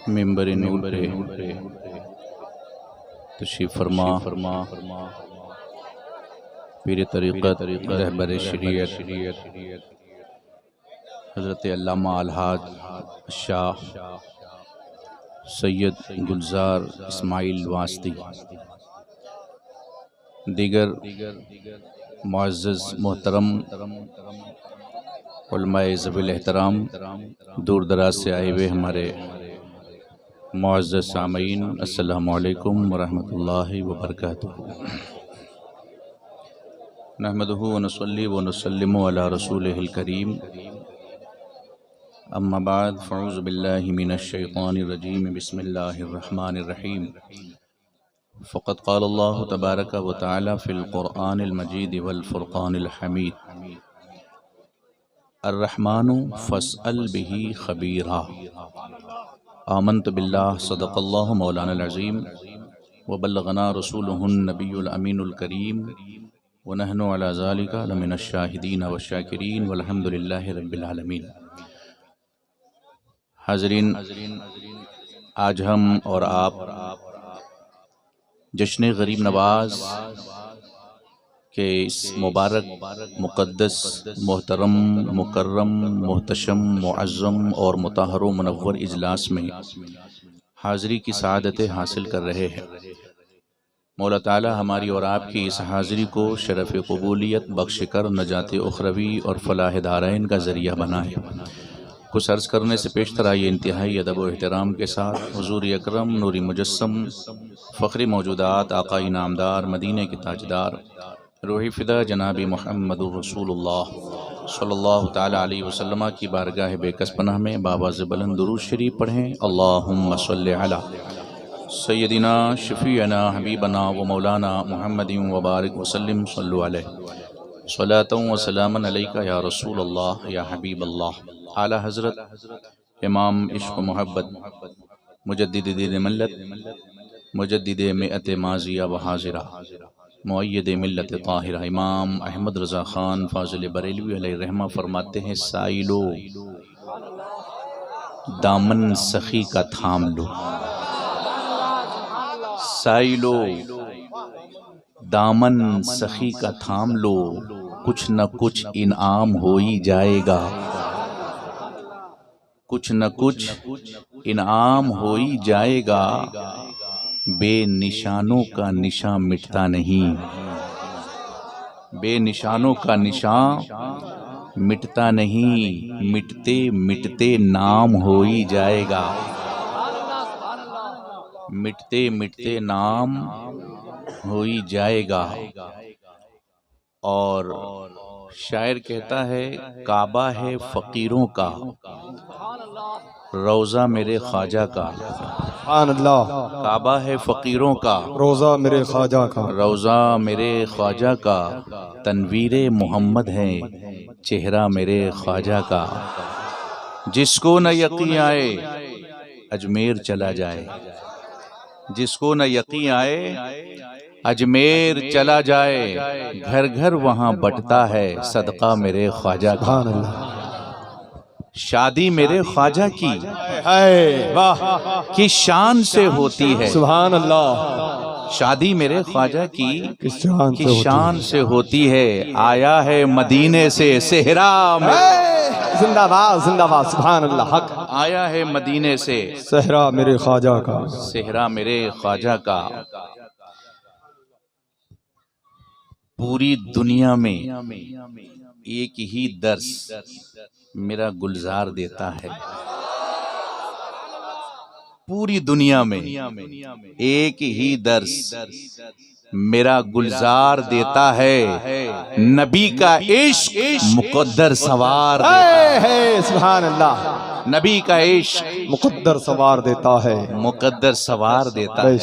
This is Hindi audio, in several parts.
मिंबर नूर पे तशरीफ़ फरमा पीर तरीक़त रहबर शरीयत हज़रत अल्लामा अलहाज शाह सैयद गुलजार इस्माइल वास्ती, दीगर मुअज़्ज़ज़ मोहतरम उलमाए ज़वील एहतराम, दूर दराज से आए हुए हमारे मुअज़्ज़ज़ सामईन, अस्सलामु अलैकुम वरहमतुल्लाहि वबरकातुहू। नहमदुहु व नुसल्ली व नुसल्लिमु अला रसूलिहिल करीम, अम्मा बाद, फ़अऊज़ु बिल्लाहि मिनश शैतानिर रजीम, बिस्मिल्लाहिर रहमानिर रहीम। फ़क़द क़ाल अल्लाहु तबारक व तआला फ़िल क़ुरआनिल मजीद वल फ़ुरक़ानिल हमीद, अर्रहमानु फ़स्अल बिही ख़बीरा। आमन्तु बिल्लाह सदक़ल्लाहु मौलानाल अज़ीम व बल्लगना रसूलुहुन नबियुल अमीनुल करीम व नहनु अला ज़ालिका लमिनश शाहिदीन व शाकिरीन वल्हम्दुलिल्लाहि रब्बिल आलमीन। हाज़रीन, आज हम और आप जश्न गरीब नवाज़ के इस मुबारक मुक़द्दस मोहतरम मुकर्रम मोहतशम मुअज़्ज़म और मुताहर व मुनव्वर इजलास में हाज़री की सआदत हासिल कर रहे हैं। मौला ताला हमारी और आपकी इस हाज़री को शरफ़ क़बूलियत बख्श कर नजात उखरवी और फ़लाह दारैन का ज़रिया बनाए। कुछ अर्ज़ करने से पेशतर आइए इंतहाई अदब व एहतराम के साथ हुज़ूर अकरम नूरी मुजस्सम फ़ख्र मौजूदात आक़ाई नामदार मदीने के ताजदार रूही फ़िदा जनाबी मुहम्मदुर रसूलुल्लाह सल्लल्लाहु तआला अलैहि वसल्लम की बारगाह बेकस पनाह में बावाज़ बुलंद दुरूद शरीफ पढ़ें। अल्लाहुम्मा सल्लि अला सय्यदिना शफ़ीअना हबीबना व मौलाना मुहम्मदिन व बारिक वसल्लिम सल्लु अलैहि सलातन व सलामन अलैका या रसूलल्लाह या हबीबल्लाह। आला हज़रत इमाम इश्क़ मोहब्बत मुजद्दिद दीन मिल्लत मुजद्दिद मिअत माज़िया व हाज़िरा मुअय्यद मिल्लत ताहिरा इमाम अहमद रज़ा ख़ान फ़ाज़िल बरेलवी अलैहि रहमा फरमाते हैं, साइलो दामन सखी का थाम लो, साइलो दामन सखी का थाम लो, कुछ न कुछ इनाम हो ही जाएगा, कुछ न कुछ इनाम हो ही जाएगा। बेनिशानों का निशान मिटता नहीं, बेनिशानों का निशान मिटता नहीं, मिटते मिटते नाम हो ही जाएगा, मिटते मिटते नाम हो ही जाएगा। और शायर कहता है, काबा है फ़कीरों का, रोज़ा मेरे ख्वाजा का। काबा है फ़कीरों का, रोज़ा मेरे ख्वाजा का, रोज़ा मेरे ख्वाजा का, तनवीरे मोहम्मद है चेहरा मेरे ख्वाजा का। जिसको न यकीन आए अजमेर चला जाए, जिसको न यकीन आए अजमेर चला जाए, घर घर वहाँ बटता है सदका मेरे ख्वाजा का। शादी मेरे ख्वाजा की वाह की शान से होती है, सुभान अल्लाह। शादी मेरे ख्वाजा की शान से होती है। आया है मदीने से सेहरा में, जिंदाबाद जिंदाबाद, सुभान अल्लाह। हक आया है मदीने से सेहरा मेरे ख्वाजा का, सेहरा मेरे ख्वाजा का। पूरी दुनिया में एक ही दर्स मेरा गुलजार देता है, पूरी दुनिया में एक ही दर्स मेरा गुलजार देता है। नबी का इश्क मुकद्दर सवार है, सुभान अल्लाह। नबी का इश्क मुकद्दर सवार देता है, मुकद्दर सवार देता है।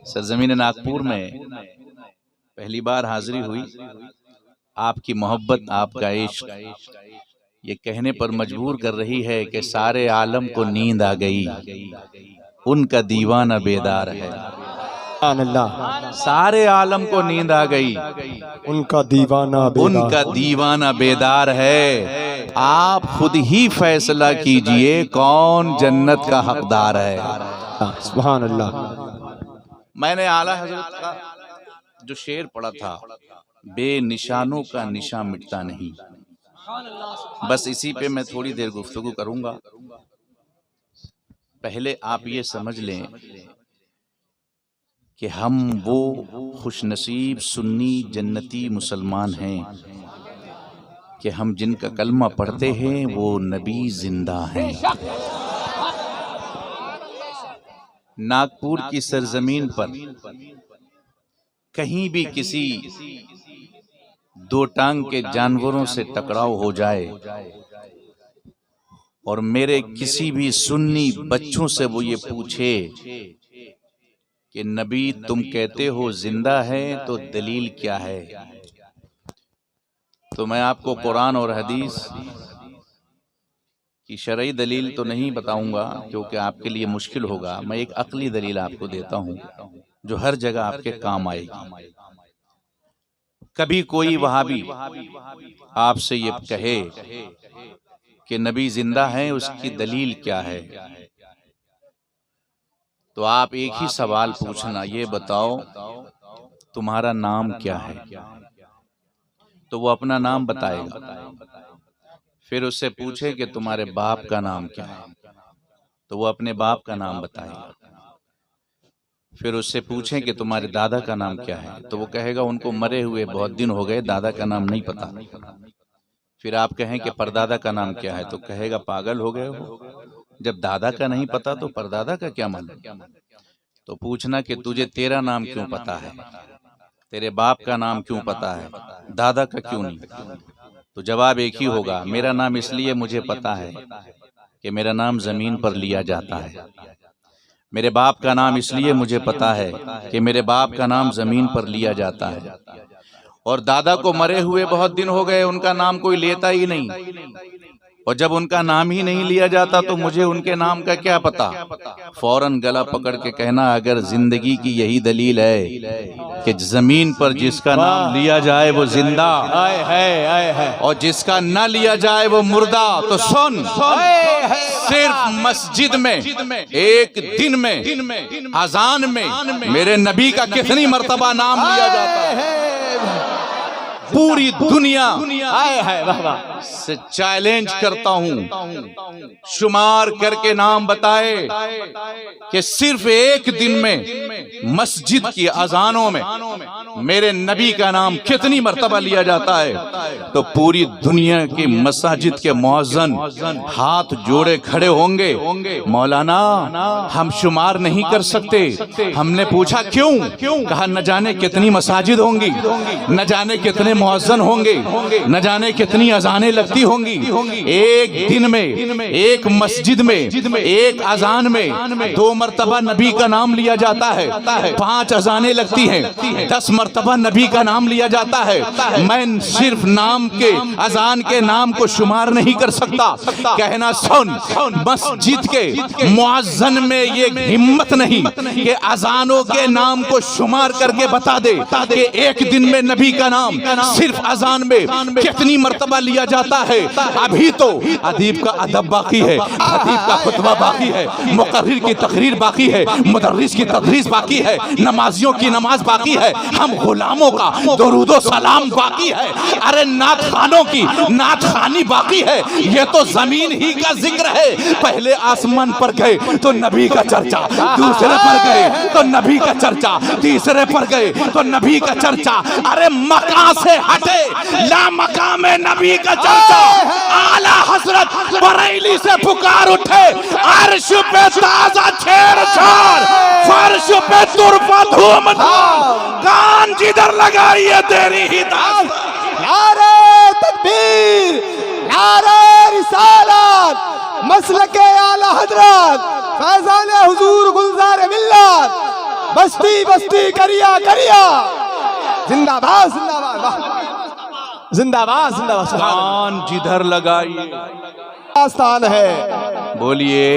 सरजमीन नागपुर में पहली बार हाजिरी हुई। आपकी मोहब्बत, आपका इश्क ये कहने पर मजबूर कर रही है कि सारे आलम को नींद आ गई, उनका दीवाना बेदार है। सारे आलम को नींद आ गई, उनका दीवाना बेदार है। आप खुद ही फैसला कीजिए कौन जन्नत का हकदार है। सुभान अल्लाह। मैंने आला हजरत का जो शेर पढ़ा था, बेनिशानों का निशान मिटता नहीं, बस इसी पे मैं थोड़ी देर गुफ्तगू करूंगा। पहले आप ये समझ लें कि हम वो खुशनसीब सुन्नी जन्नती मुसलमान हैं कि हम जिनका कलमा पढ़ते हैं वो नबी जिंदा हैं। नागपुर की सरजमीन पर कहीं भी किसी दो टांग के जानवरों से टकराव हो जाए और मेरे किसी भी सुन्नी बच्चों से वो ये पूछे कि नबी तुम कहते हो जिंदा है तो दलील क्या है, तो मैं आपको कुरान और हदीस की शरई दलील तो नहीं बताऊंगा क्योंकि आपके लिए मुश्किल होगा। मैं एक अक्ली दलील आपको देता हूं जो हर जगह आपके काम आएगी। कभी कोई वहाबी आपसे ये कहे कि नबी जिंदा है, उसकी दलील क्या है, तो आप एक ही सवाल पूछना, ये बताओ तुम्हारा नाम क्या है, तो वो अपना नाम बताएगा। फिर उससे पूछे कि तुम्हारे बाप का नाम क्या है, तो वो अपने बाप का नाम बताएगा। फिर उससे पूछें कि तुम्हारे दादा का नाम क्या है, तो वो कहेगा उनको मरे हुए बहुत दिन हो गए, दादा का नाम नहीं पता। फिर आप कहें कि परदादा का नाम क्या है, तो कहेगा पागल हो गए हो, जब दादा का नहीं पता तो परदादा का क्या मालूम। तो पूछना कि तुझे तेरा नाम क्यों पता है, तेरे बाप का नाम क्यों पता है, दादा का क्यों नहीं। तो जवाब एक ही होगा, मेरा नाम इसलिए मुझे पता है कि मेरा नाम जमीन पर लिया जाता है, मेरे बाप का नाम इसलिए मुझे पता है कि मेरे बाप का नाम जमीन पर लिया जाता है, और दादा को मरे हुए बहुत दिन हो गए, उनका नाम कोई लेता ही नहीं, और जब उनका नाम ही नहीं लिया जाता तो मुझे उनके नाम का क्या पता। फौरन गला पकड़ के कहना, अगर जिंदगी की यही दलील है कि जमीन पर जिसका नाम लिया जाए वो जिंदा है और जिसका न लिया जाए वो मुर्दा, तो सुन, सिर्फ मस्जिद में एक दिन में अजान में मेरे नबी का कितनी मर्तबा नाम लिया जाता है। पूरी दुनिया से चैलेंज करता हूं, शुमार करके नाम बताए कि सिर्फ एक दिन में मस्जिद की अजानों में मेरे नबी का नाम कितनी मर्तबा लिया जाता है। तो पूरी दुनिया की मसाजिद के मुअज्जिन हाथ जोड़े खड़े होंगे, मौलाना हम शुमार नहीं कर सकते। हमने पूछा क्यों, कहा न जाने कितनी मसाजिद होंगी, न जाने कितने मुअज्जिन होंगे, न जाने कितनी अजानें लगती होंगी। एक दिन में एक मस्जिद में एक अजान में 2 मर्तबा नबी का नाम लिया जाता है, 5 अजानें लगती हैं, 10 मर्तबा नबी का नाम लिया जाता है। मैं सिर्फ नाम के अजान के नाम को शुमार नहीं कर सकता। कहना सुन, मस्जिद के मुअज्जिन में ये हिम्मत नहीं कि अजानों के नाम को शुमार करके बता दे कि एक दिन में नबी का नाम सिर्फ अजान में कितनी मर्तबा लिया जाता है। अभी तो अदीब का अदब बाकी है, खतीब का खुतबा बाकी है, मुकर्रिर की तकरीर बाकी है, मुदर्रिस की तदरीस बाकी है, नमाजियों की नमाज बाकी है, हम गुलामों का दुरूदो सलाम बाकी है, अरे नात खानों की नात खानी बाकी है। ये तो जमीन ही का जिक्र है। पहले आसमान पर गए तो नबी का चर्चा, दूसरे पर गए तो नबी का चर्चा, तीसरे पर गए तो नबी का चर्चा। अरे मकां से हटे ला मकाम में नबी का चर्चा। आला हजरत बरेली से पुकार उठे, अर्श पे ताजा छेड़छाड़, फर्श पे तुरफा धूम कान जिधर लगाइए तेरी ही दास। नारे तकबीर, नारे रिसालत, मसलके आला हजरत, फैजान हुजूर गुलजार मिल्लत, बस्ती बस्ती करिया करिया, जिंदाबाद जिंदाबाद जिंदाबाद जिंदाबाद। कान जिधर लगाइए दास्तान है, बोलिए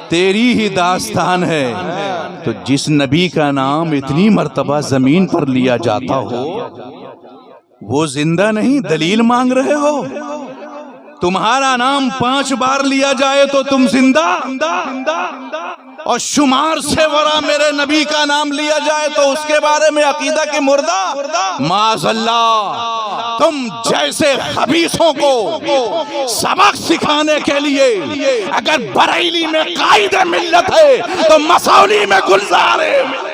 तेरी ही दास्तान है। तो जिस नबी का नाम इतनी मर्तबा जमीन पर लिया जाता हो वो जिंदा नहीं, दलील मांग रहे हो। तुम्हारा नाम 5 बार लिया जाए तो तुम जिंदा, और शुमार से वरा मेरे नबी का नाम लिया जाए तो उसके बारे में अकीदा के मुर्दा। माज़अल्लाह, तुम जैसे खबीसों को सबक सिखाने के लिए अगर बरेली में कायदे मिल्लत है तो मसौली में गुलजार है।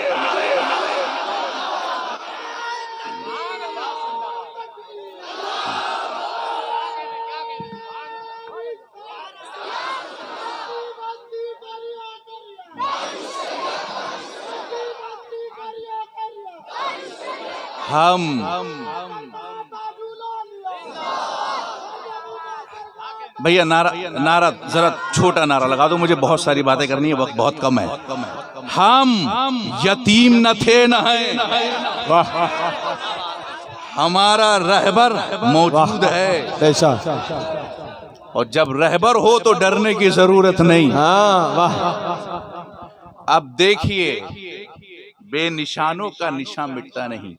हम भैया नारा जरा छोटा नारा लगा दो, मुझे बहुत सारी बातें करनी है, वक्त बहुत कम है। हम यतीम न थे न हैं, हमारा रहबर मौजूद है, और जब रहबर हो तो डरने की जरूरत नहीं। अब देखिए, बेनिशानों का निशान मिटता नहीं।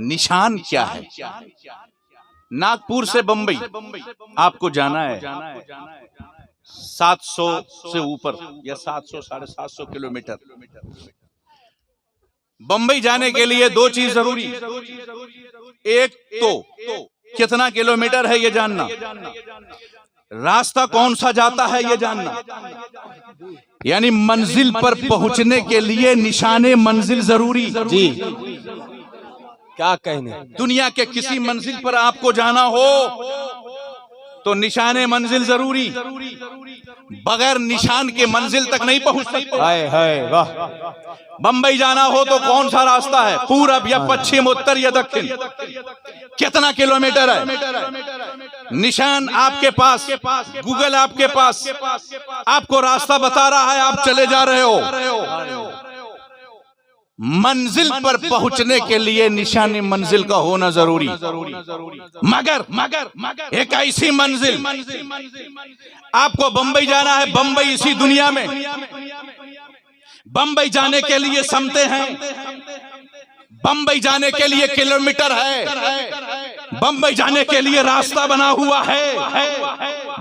निशान क्या है? नागपुर से बंबई आपको जाना है 700 से ऊपर या 700 750 किलोमीटर। बंबई जाने के लिए 2 चीज जरूरी, एक तो कितना किलोमीटर है ये जानना, रास्ता कौन सा जाता है ये जानना, यानी मंजिल पर पहुंचने के लिए निशाने मंजिल जरूरी। जी क्या कहने, दुनिया के किसी मंजिल पर आपको जाना हो तो निशाने मंजिल जरूरी, बगैर निशान के मंजिल तक नहीं पहुंच सकते। वाह। बंबई जाना हो तो कौन सा रास्ता है, पूरब या पश्चिम, उत्तर या दक्षिण, कितना किलोमीटर है, निशान आपके पास, गूगल आपके पास, आपको रास्ता बता रहा है, आप चले जा रहे हो। मंजिल पर पहुंचने के लिए निशानी मंजिल का होना जरूरी, मगर एक ऐसी मंजिल, आपको बंबई जाना है, बंबई इसी दुनिया में, बंबई जाने के लिए समते हैं, बंबई जाने के लिए किलोमीटर है, बंबई जाने के लिए रास्ता बना हुआ है,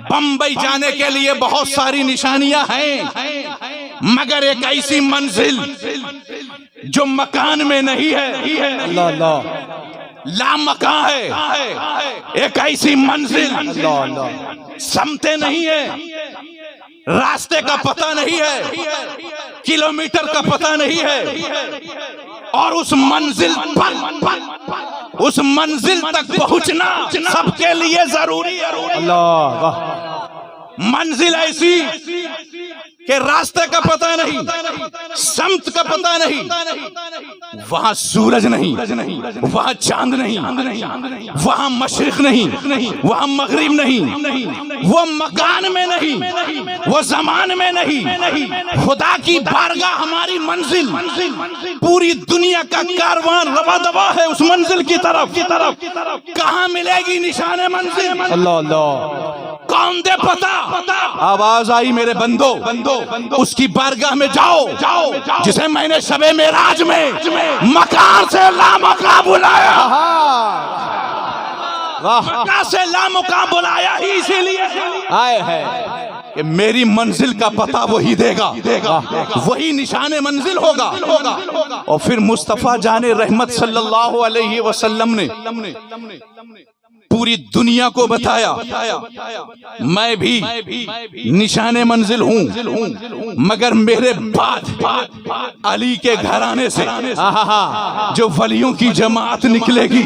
बंबई जाने के लिए बहुत सारी निशानियां हैं, मगर एक ऐसी मंजिल जो मकान में नहीं है, लामकां है, एक ऐसी मंजिल समते नहीं है, रास्ते का पता नहीं है, किलोमीटर का पता नहीं है, और उस मंजिल पर, उस मंजिल तक पहुंचना सबके लिए जरूरी है। मंजिल ऐसी कि रास्ते का पता नहीं, समत का पता नहीं, वहां सूरज नहीं, वहां चांद नहीं, वहां मशरिक नहीं, वहां मगरिब नहीं, वो मकान में नहीं, वो जमान में नहीं, खुदा की बारगाह हमारी मंजिल, पूरी दुनिया का कारवान रवा दवा है उस मंजिल की तरफ। कहाँ मिलेगी निशाने मंजिल? कौन दे पता? आवाज आई मेरे बंदो, उसकी बारगाह में जाओ, जिसे मैंने शबे मेराज में मकान से लामका बुलाया, मक्का से लामका बुलाया ही इसीलिए है कि मेरी मंजिल का पता वही देगा, वही निशाने मंजिल होगा। और फिर मुस्तफा जाने रहमत सल्लल्लाहु अलैहि वसल्लम ने पूरी दुनिया को बताया, मैं भी निशाने मंजिल हूँ, मगर मेरे बाद अली के घराने से जो वलियों की जमात निकलेगी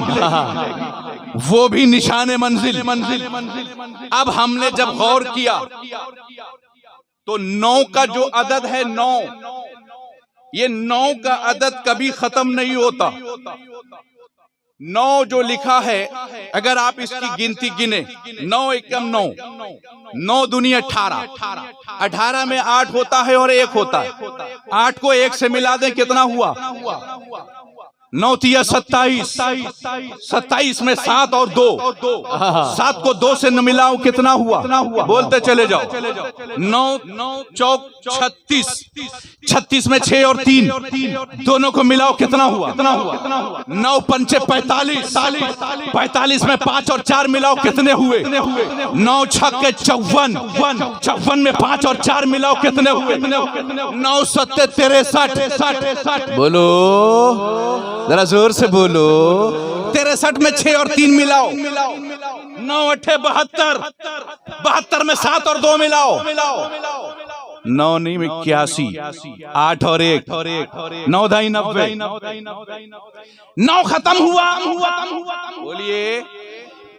वो भी निशाने मंजिल। अब हमने जब गौर किया तो 9 का जो अदद है 9, ये 9 का अदद कभी खत्म नहीं होता। 9 जो लिखा है, अगर आप इसकी गिनती गिने, 9 एकम 9, 9 दूनी 18, 18 में 8 होता है और 1 होता है, 8 को 1 से मिला दें कितना हुआ? 9 तिया 27, 27 में 7 और 2, 7 को 2 से न मिलाओ कितना हुआ? बोलते चले जाओ। 9 चौक 36, 36 में 6 और 3, दोनों को मिलाओ कितना हुआ? 9 पंचे 45, 45 में 5 और 4 मिलाओ कितने हुए? 9 छक्के 54, 54 में 5 और 4 मिलाओ कितने हुए? 9 सत्ते 63। बोलो जरा जोर से बोलो। 63 में 6 और 3 मिलाओ, 9 अठे 72, 72 में 7 और 2 मिलाओ, 9 नहीं 81, 8 और 1, 9 ढाई 90, 9 खत्म हुआ। बोलिए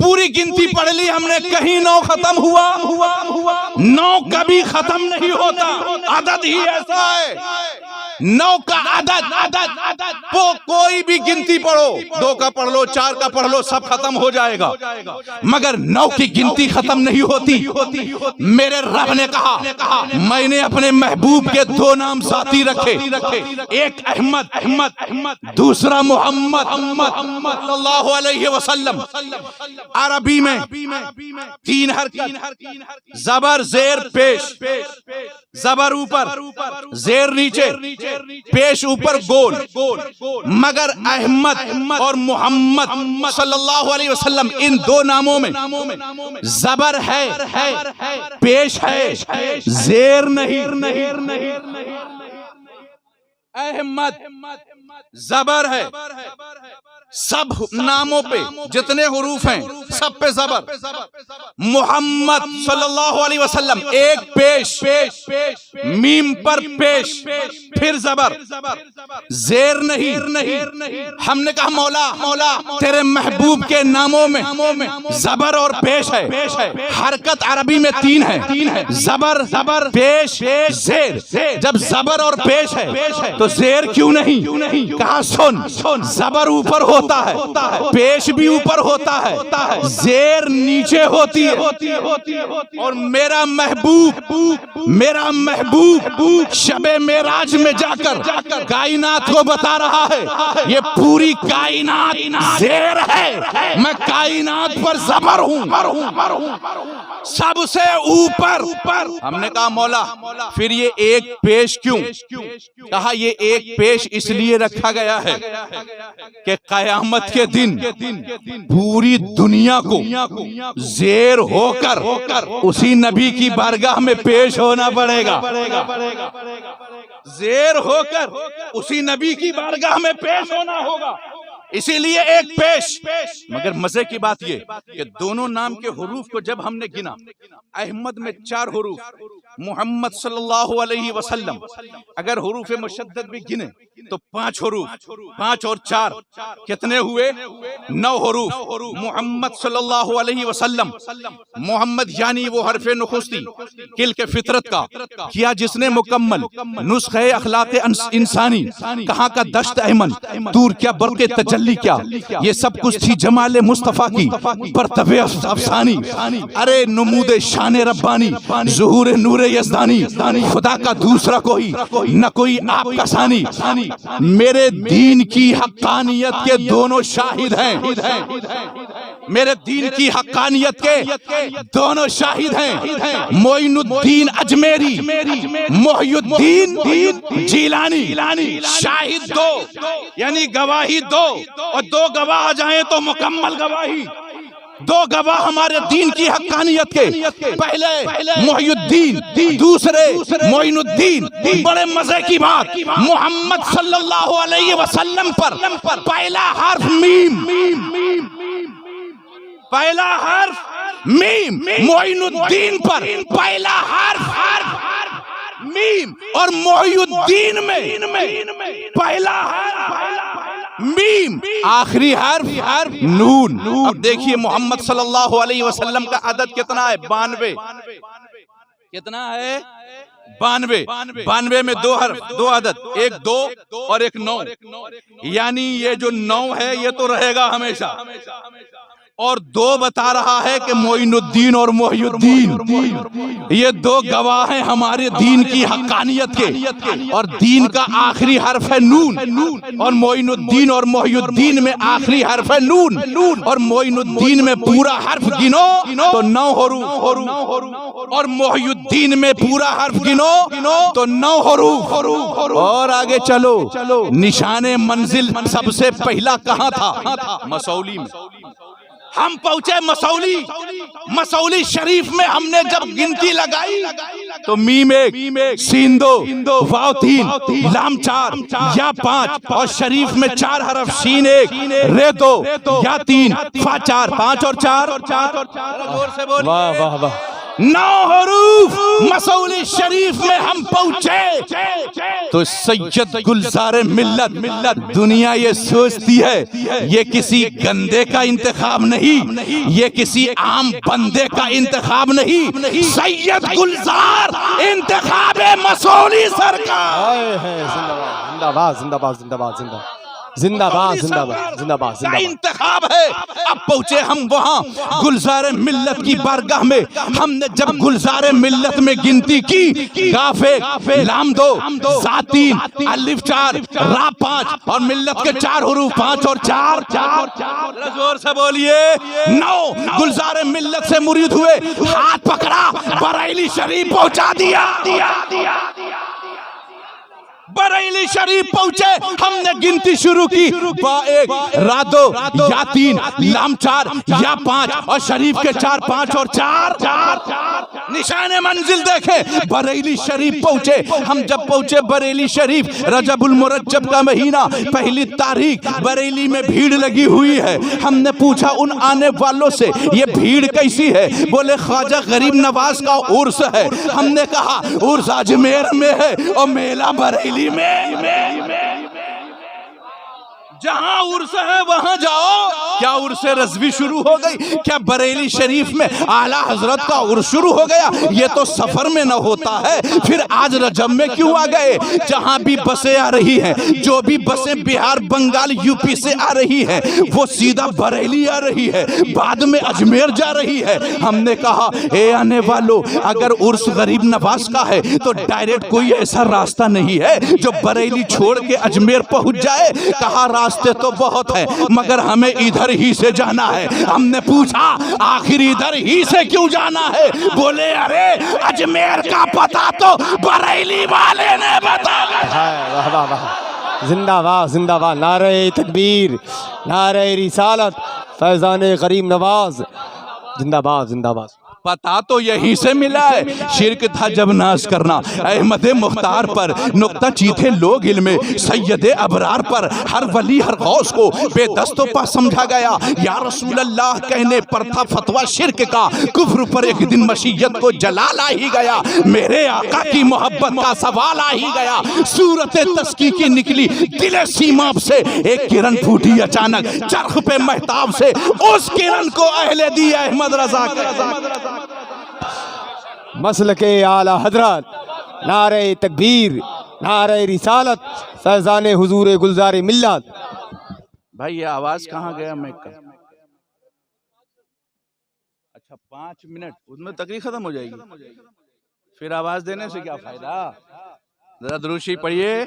पूरी गिनती पढ़ ली हमने, कहीं 9 खत्म हुआ? 9 कभी खत्म नहीं होता, आदत ही ऐसा है। 9 का आदत वो कोई भी गिनती पढ़ो, 2 का पढ़ लो, 4 का पढ़ लो, सब खत्म हो जाएगा, मगर 9 की गिनती खत्म नहीं होती। मेरे रब ने कहा मैंने अपने महबूब के 2 नाम साथी रखे, एक अहमद, दूसरा मोहम्मद सल्लल्लाहु अलैहि वसल्लम। अरबी में 3 हरकत, जबर जेर पेश, जबर ऊपर जेर नीचे, पेश ऊपर गोल, मगर अहमद और मोहम्मद सल्लल्लाहु अलैहि वसल्लम इन 2 नामों में जबर है, पेश है, जेर नहीं। अहमद जबर है, सब नामों पे जितने हुरूफ हैं सब पे जबर। मोहम्मद सल्लल्लाहु अलैहि वसल्लम एक पेश, मीम पर पेश, फिर जबर, जेर नहीं। हमने कहा मौला तेरे महबूब के नामों में जबर और पेश है। हरकत अरबी में 3 है, जबर पेश जेर। जब जबर और पेश है तो जेर क्यों नहीं? कहा सुन, जबर ऊपर होता है, पेश भी ऊपर होता है, जेर नीचे होती है। और मेरा महबूब शबे मेराज में जाकर कायनात को बता रहा है ये पूरी कायनात जेर है, मैं कायनात पर जबर हूं, सबसे ऊपर। हमने कहा मौला फिर ये एक पेश क्यों? कहा ये एक पेश इसलिए रखा गया है कि कयामत के दिन पूरी दुनिया को जेर होकर उसी नबी की बारगाह में पेश होना पड़ेगा, जेर होकर उसी नबी की बारगाह में पेश होना होगा, इसीलिए एक पेश। मगर मजे की बात ये कि दोनों नाम के हुरूफ को जब हमने गिना, अहमद में 4 हुरूफ, मोहम्मद सल्लल्लाहु अलैहि वसल्लम अगर हुरूफ मुशद्दद भी गिने तो 5 हुरूफ, 5 और 4 कितने हुए? 9 हुरूफ। मोहम्मद सल्लल्लाहु अलैहि वसल्लम, मोहम्मद यानी वो हरफे नुखस्ती किल के फितरत का किया जिसने मुकम्मल, नुस्खे अखलाक इंसानी, कहाँ का दश्त अहमद, दूर क्या बरके तजल्ली क्या, ये सब कुछ थी जमाले मुस्तफा की बरतबे अफसानी। अरे नुमूदे शान रब्बानी, ज़ुहूर नूरे यज़दानी, खुदा का दूसरा कोई न कोई आपका सानी। मेरे दीन की हक्कानियत के दोनों शाहिद हैं, मेरे दीन की हक्कानियत के दोनों शाहिद हैं, मोइनुद्दीन अजमेरी, मोहियुद्दीन जिलानी। शाहिद 2 यानी गवाही 2, और 2 गवाह आ जाएं तो मुकम्मल गवाही। 2 गवाह हमारे दीन की हक्कानियत के, पहले मोहियुद्दीन, दूसरे मोइनुद्दीन। बड़े मजे की बात, मोहम्मद सल्लल्लाहु अलैहि वसल्लम पर पहला हर्फ मीम, पहला हर्फ मीम, मोइनुद्दीन पर पहला हर्फ मीम, और मोहियुद्दीन में पहला हर्फ मीम, आखिरी हर्फ नून। अब देखिए मोहम्मद सल्लल्लाहु अलैहि वसल्लम का अदद कितना है? 92। कितना है? 92। 92 में 2 हर्फ, 2 अदद, एक 2 और एक 9, यानी ये जो 9 है ये तो रहेगा हमेशा। और दो बता रहा है कि मोइनुद्दीन और मोहियुद्दीन ये दो गवाह हैं हमारे दीन की हक्कानियत के। और दीन का आखिरी हर्फ है नून, और मोइनुद्दीन और मोहियुद्दीन में आखिरी हर्फ है नून, और मोइनुद्दीन में पूरा हर्फ गिनो तो 9 हरूफ, और मोहियुद्दीन में पूरा हर्फ गिनो तो 9 हरूफ। और आगे चलो, निशाने मंजिल सबसे पहला कहाँ था? मसौली में। हम पहुंचे मसौली शरीफ में। हमने जब गिनती लगाई तो मीम 1, सीन 2, वाव 3, लाम 4, या 5, और शरीफ में 4 हरफ, शीन 1, रे 2, या 3, फा 4, 5 और 4। जोर से बोलिए। वाह वाह वाह। 9 हरूफ मसौली शरीफ में हम पहुंचे तो सैयद गुलजार मिल्लत दुनिया ये सोचती है ये किसी गंदे का इंतखाब नहीं, ये किसी आम बंदे का इंतखाब नहीं, सैयद गुलजार इंतखाब मसौली सरकार। जिंदाबाद जिंदाबाद जिंदाबाद जिंदाबाद जिंदाबाद जिंदाबाद जिंदाबाद का इंतखाब है। अब पहुंचे हम वहां गुलजार मिल्लत की बारगाह में। हमने जब गुलजार मिल्लत में गिनती की, गाफ 1, लाम 2, जा 3, अलिफ 4, रा 5, और मिल्लत के 4 हरूफ 5 और 4। जोर से बोलिए। 9 गुलजार मिल्लत से मुरीद हुए, हाथ पकड़ा, बरेली शरीफ पहुंचा दिया। बरेली शरीफ पहुंचे, हमने गिनती शुरू की, बा 1, रा 2, या 3, लाम 4, या 5, और शरीफ के 4, 5 और 4। निशाने मंजिल देखे, बरेली शरीफ पहुंचे। हम जब पहुंचे बरेली शरीफ, रजबुल मुरज्जब का महीना, पहली तारीख, बरेली में भीड़ लगी हुई है। हमने पूछा उन आने वालों से ये भीड़ कैसी है? बोले ख्वाजा गरीब नवाज का उर्स है। हमने कहा उर्स अजमेर में है और मेला बरेली में। जहां उर्स है वहां जाओ। क्या उर्स रज़वी शुरू हो गई? क्या बरेली शरीफ में आला हजरत का उर्स शुरू हो गया? ये तो सफर में न होता है, फिर आज रजब में क्यों आ गए? जहां भी बसें आ रही हैं, जो भी बसें बिहार, बंगाल, यूपी से आ रही हैं, वो सीधा बरेली आ रही है, बाद में अजमेर जा रही है। हमने कहा ए आने वालों, अगर उर्स गरीब नवाज का है तो डायरेक्ट कोई ऐसा रास्ता नहीं है जो बरेली छोड़ के अजमेर पहुंच जाए। कहा रास्ते तो बहुत है मगर हमें इधर ही से जाना है। हमने पूछा आखिर इधर ही से क्यों जाना है? बोले अरे अजमेर का पता तो बरेली वाले ने बताया। वाह वाह वाह। जिंदाबाद जिंदाबाद। नारे तकबीर, नारे रिसालत, फैजान गरीब नवाज। जिंदाबाद जिंदाबाद। पता तो यहीं से मिला है। शिरक था जब नाज करना अहमद मुख्तार पर, नुक्ता चीथे लोग इल्मे सैयद अबरार पर। हर वली हर गौस को बेदस्तों पर समझा गया। या रसूल अल्लाह कहने पर था फतवा शिरक का, कुफ्र पर एक दिन मशीयत को जलाल आ ही गया। मेरे आका की मोहब्बत का सवाल आ ही गया। सूरत तस्की की निकली दिले सीमाब से, एक किरण फूटी अचानक चरख पे महताब से। उस किरण को अहले दी अहमद रजा के मसलके आला हजरत। नारे तकबीर, नारे रिसालत, फैजान हुजूर गुलजार मिल्लत। भाई ये आवाज कहाँ गया? मैं अच्छा 5 मिनट उसमें तकरीर खत्म हो जाएगी, फिर आवाज देने से क्या फायदा? जरा दुरूशी पढ़िए।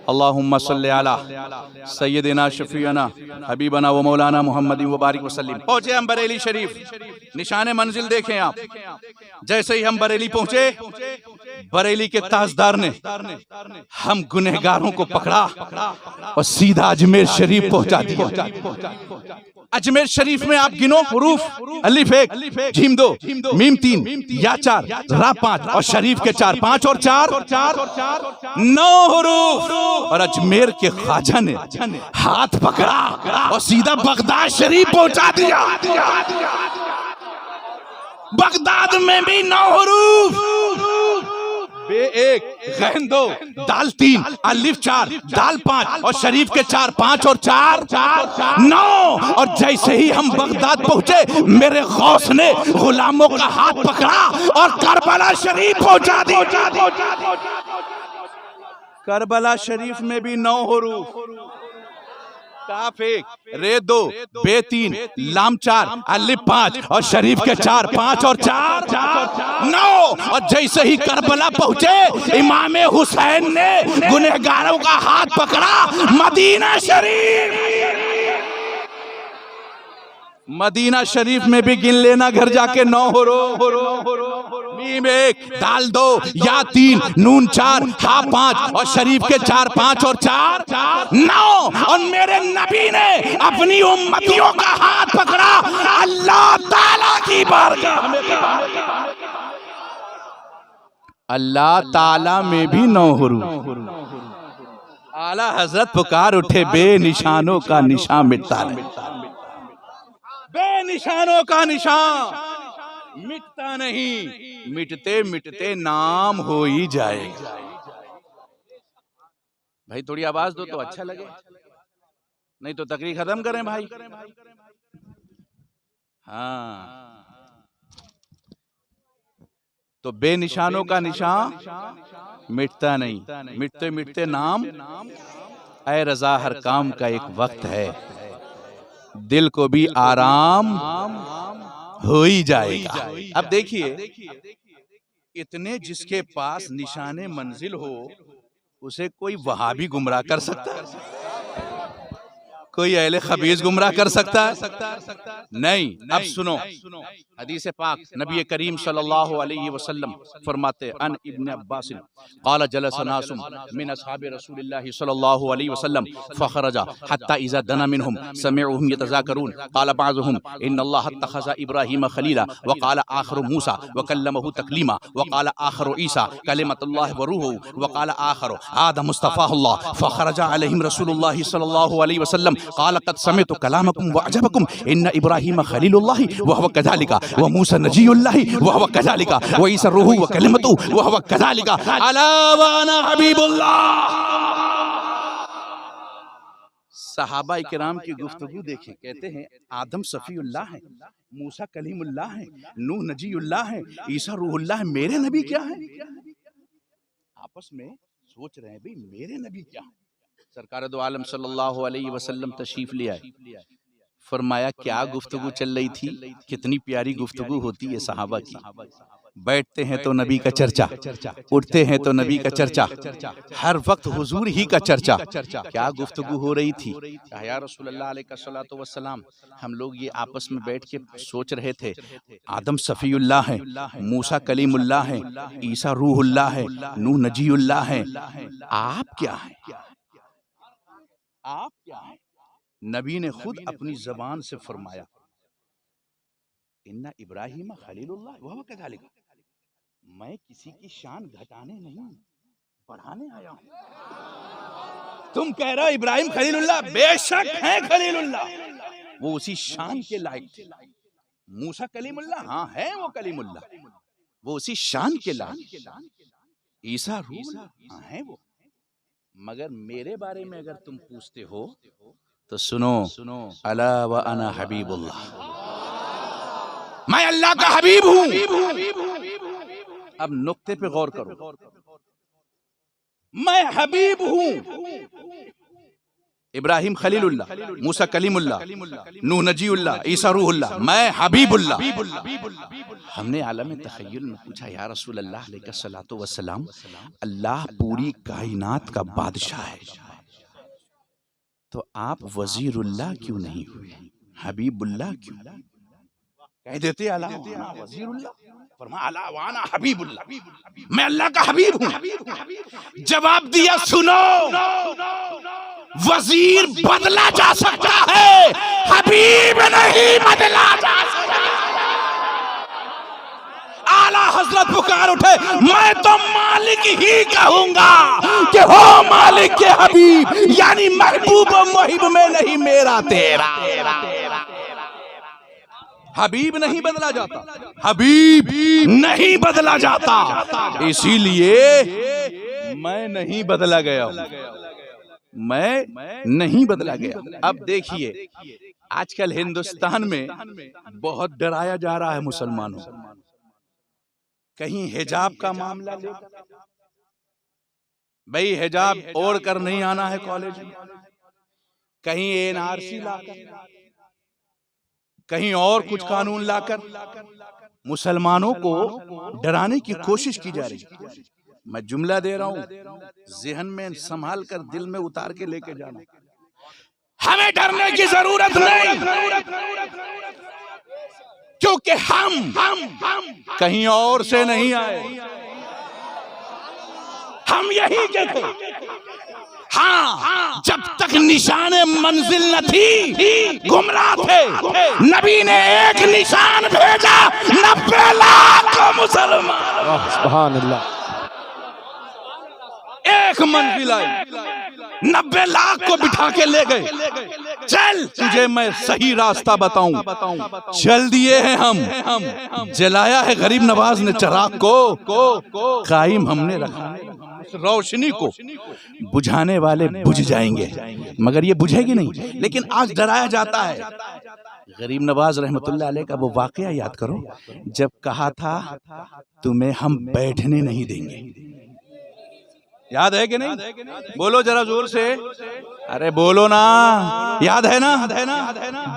अल्लाहुम्मा सल्ली अला सय्यदिना शफीअना हबीबना व मौलाना मुहम्मदिन व बारिक वसल्लम। पहुंचे हम बरेली शरीफ, निशाने मंजिल देखें आप। जैसे ही हम बरेली पहुंचे, बरेली के ताजदार ने हम गुनहगारों को पकड़ा और सीधा अजमेर शरीफ पहुंचा दिया। अजमेर शरीफ में आप गिनो हुरूफ, अलिफ 1, जीम 2, मीम 3, या 4, रा 5, और शरीफ के 4, 5 और 4, 9 हुरूफ। और अजमेर के ख्वाजा ने हाथ पकड़ा और सीधा बगदाद शरीफ पहुंचा दिया। बगदाद में भी 9 हुरूफ, बे 1, गैन 2, दाल 3, अलिफ 4, दाल 5, और शरीफ के 4, 5 और 4, 9। और जैसे ही हम बगदाद पहुंचे, मेरे गौस ने गुलामों का हाथ पकड़ा और करबला शरीफ पहुंचा दिया। करबला शरीफ में भी 9 हुरूफ। काफ 1, रे 2, बे 3, लाम 4, अलिफ 5 और शरीफ के 4, 5 और 4 9। और जैसे ही करबला पहुंचे इमाम हुसैन ने गुनहगारों का हाथ पकड़ा, मदीना शरीफ, मदीना शरीफ में भी गिन लेना घर जाके 9 हो रो, मीम 1, दाल 2, या 3, नून 4, हा 5 और शरीफ के 4, 5 और 4 9। और मेरे नबी ने अपनी उम्मतियों का हाथ पकड़ा अल्लाह ताला की बारगाह में, अल्लाह ताला में भी 9 हो रो। आला हजरत पुकार उठे, बेनिशानों का निशान मिटता नहीं, बेनिशानों का निशान मिटता नहीं, मिटते मिटते नाम हो ही जाएगा। भाई थोड़ी आवाज दो तो अच्छा लगे, नहीं तो तकरीर खत्म करें भाई। हाँ, तो बेनिशानों का निशान मिटता नहीं, मिटते मिटते नाम। ऐ रजा हर काम का एक वक्त है, दिल को भी आराम हो ही जाएगा। अब देखिए, इतने जिसके पास निशाने मंजिल हो उसे कोई वहां भी गुमराह कर सकता है? कोई अहले खबीस गुमराह कर सकता है? नहीं। अब सुनो हदीस पाक, नबी करीम सल्लल्लाहु अलैहि वसल्लम फरमाते, अन इब्न अब्बास क़ाल जलस नासुम मिन अस्हाबि रसूलिल्लाहि सल्लल्लाहु अलैहि वसल्लम फखरजा हत्ता इज़ा दना मिनहुम समिअहुम यतज़ाकरून क़ाल बअज़ुहुम इन्नल्लाह अत्तख़ज़ इब्राहीम खलीला व क़ाल आखिरु मूसा व कल्लमहु तकलीमा व क़ाल आखिरु ईसा कलिमतुल्लाहि व रूहुहु व क़ाल आखिरु आदम मुस्तफ़ाहुल्लाह फखरजा अलैहिम रसूलुल्लाहि सल्लल्लाहु अलैहि वसल्लम क़ाल क़द समिअतु कलामकुम व अजबकुम इन्न इब्राहीम खलीलुल्लाहि व हुव कज़ालिका व मूसा नजीयुल्लाहि व हुव कज़ालिका व ईसा रूहुहु व कलिमतुहु व हुव कज़ालिका अला व अना हबीबुल्लाह। सहाबा इकराम की गुफ्तगू देखें, कहते हैं आदम सफीउल्लाह है, मूसा कलीमुल्लाह है, नूह नजीयुल्लाह है, ईसा रूहुल्लाह है, मेरे नबी क्या है? आपस में सोच रहे हैं भाई मेरे नबी क्या है? सरकार दो आलम सल्लल्लाहु अलैहि वसल्लम तशरीफ ले आए, फरमाया क्या गुफ्तगू चल रही थी, कितनी प्यारी गुफ्तगू होती है सहाबा की। बैठते हैं तो नबी का चर्चा, उठते हैं तो नबी का चर्चा, हर वक्त हुजूर ही का चर्चा। क्या गुफ्तगू हो रही थी? या रसूलल्लाह अलैहिस्सलातु वस्सलाम, हम लोग ये आपस में बैठ के सोच रहे थे, आदम सफीउल्लाह है, मूसा कलीमुल्लाह है, ईसा रूहुल्लाह है, नूह नजीयुल्लाह है, आप क्या हैं? आप क्या हैं? नबी ने खुद अपनी जबान से फरमाया, इन्ना इब्राहीम खलीलुल्लाह व हुव कज़ालिका, मैं किसी की शान घटाने नहीं बढ़ाने आया हूं। तुम कह रहे हो इब्राहिम खलीलुल्लाह, बेशक है खलीलुल्लाह, वो उसी शान के लायक थे। मूसा कलीमुल्लाह, हाँ है वो कलीमुल्लाह, वो उसी शान के लायक। ईसा रूहुल्लाह, हाँ है वो, मगर मेरे बारे में अगर तुम पूछते हो तो सुनो, अला व अना हबीबुल्लाह, मैं अल्लाह का हबीब हूं। अब नुक्ते पे गौर करो, मैं हबीब हूं। इब्राहिम खलीलुल्लाह, मूसा कलीमुल्लाह, नूह नजीयुल्लाह, ईसा रूहुल्लाह, मैं हबीबुल्लाह। हमने आलम तखय्युल में पूछा, या रसूल अल्लाह अलैहिस्सलातु वस्सलाम, अल्लाह पूरी कायनात का बादशाह है, तो आप वजीरुल्लाह क्यों नहीं हुए, हबीबुल्लाह क्यों? कह देते अला वजीरुल्लाह, फरमाया अला वाना हबीबुल्लाह, मैं अल्लाह का हबीब हूं। जवाब दिया, सुनो, वजीर बदला जा सकता है, हबीब नहीं बदला जा सकता। आला हजरत पुकार उठे, मैं तो मालिक ही कहूंगा कि हो मालिक के हबीब, यानी महबूब मुहिब में नहीं मेरा तेरा। हबीब नहीं बदला जाता, हबीब नहीं बदला जाता, इसीलिए मैं नहीं बदला गया हूं, मैं नहीं बदला गया। अब देखिए, आजकल हिंदुस्तान में बहुत डराया जा रहा है मुसलमानों, कहीं हिजाब का मामला लेकर, भाई हिजाब ओढ़ कर नहीं आना है कॉलेज में, कहीं एनआरसी लाकर, कहीं और कुछ कानून लाकर मुसलमानों को डराने की कोशिश की जा रही है। मैं जुमला दे रहा हूं, जहन में संभाल कर दिल में उतार के लेके जाना। हमें डरने की जरूरत नहीं, क्योंकि हम कहीं और से नहीं आए, हम यही के थे। हाँ, जब तक निशाने मंजिल न थी गुमराह थे, नबी ने एक निशान भेजा, 90 लाख मुसलमान। सुभान अल्लाह। एक मंजिल आई, 90 लाख को बिठा के ले गए। चल तुझे मैं सही रास्ता बताऊं। चल दिए हैं हम, जलाया है गरीब नवाज ने चिराग को, कायम हमने रखा रोशनी को, बुझाने वाले बुझ जाएंगे मगर ये बुझेगी नहीं। लेकिन आज डराया जाता है। गरीब नवाज रहमतुल्लाह अलैह का वो वाकया याद करो, जब कहा था तुम्हें हम बैठने नहीं देंगे। याद है कि नहीं? बोलो जरा जोर से, अरे बोलो ना, याद है ना?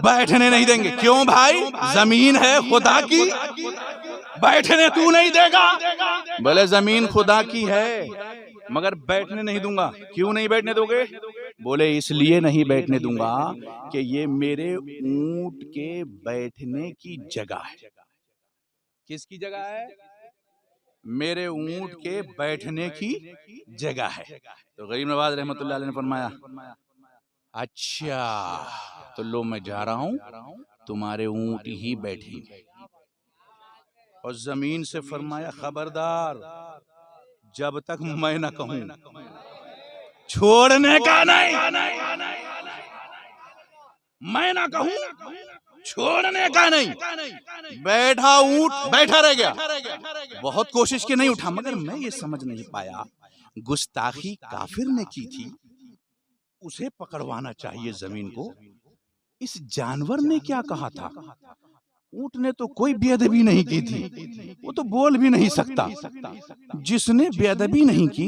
बैठने नहीं देंगे। क्यों भाई? जमीन है खुदा की, बैठने तू नहीं देगा। बोले जमीन खुदा की है मगर बैठने नहीं दूंगा। क्यों नहीं बैठने दोगे? बोले इसलिए नहीं बैठने दूंगा कि ये मेरे ऊंट के बैठने की जगह है। किसकी जगह है? मेरे ऊंट के बैठने की जगह है। तो गरीब नवाज रहमतुल्लाह अलैह ने फरमाया, अच्छा तो लो मैं जा रहा हूं, तुम्हारे ऊंट ही बैठेंगे। और जमीन से फरमाया, खबरदार, जब तक मैं न कहूं छोड़ने का नहीं, मैं ना कहूं छोड़ने का नहीं। बैठा ऊंट बैठा रह गया। बहुत कोशिश की नहीं उठा, मगर मैं ये समझ नहीं पाया, गुस्ताखी काफिर ने की थी, उसे पकड़वाना चाहिए जमीन को। इस जानवर ने क्या कहा था? ऊंट ने तो कोई बेअदबी नहीं की थी, वो तो बोल भी नहीं सकता। जिसने बेअदबी नहीं की,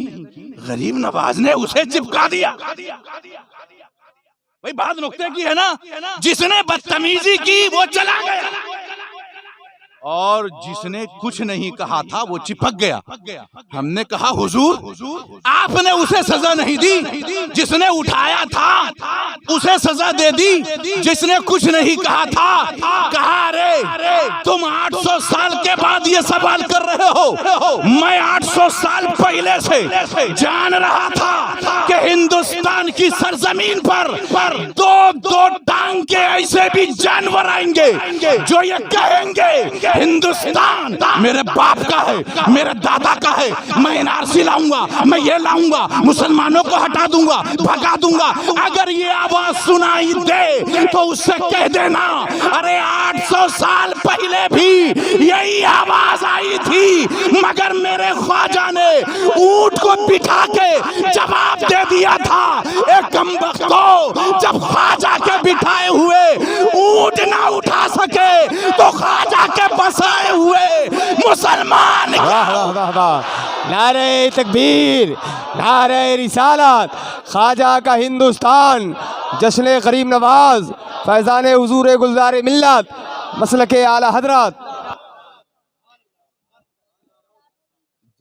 गरीब नवाज ने उसे चिपका दिया। भाई बात नुक्ते की है ना? जिसने बदतमीजी की वो चला गया, और जिसने कुछ नहीं कहा था वो चिपक गया। हमने कहा हुजूर आपने उसे सजा नहीं दी, जिसने उठाया था उसे सजा दे दी, जिसने कुछ नहीं कहा था। कहा अरे तुम 800 साल के बाद ये सवाल कर रहे हो, मैं 800 साल पहले से जान रहा था कि हिंदुस्तान की सरजमीन पर दो टांग के ऐसे भी जानवर आएंगे जो ये कहेंगे हिंदुस्तान मेरे बाप का है, मेरे दादा का है, मैं एनआरसी लाऊंगा, मैं ये लाऊंगा, मुसलमानों को हटा दूंगा, भगा दूंगा। अगर ये आवाज सुनाई दे तो उससे कह देना, अरे 800 साल पहले भी यही आवाज आई थी, मगर मेरे ख्वाजा ने ऊंट को बिठा के जवाब दे दिया था। एक कमबख्त को जब ख्वाजा के बिठाए हुए ऊंट ना उठा सके तो ख्वाजा के बसाए हुए मुसलमान। वाह वाह वाह वाह, नारे तकबीर, नारे रिसालत, ख्वाजा का हिंदुस्तान, जश्न गरीब नवाज, फैजान हुजूर गुलजार मिल्लत, मसलके आला हजरत।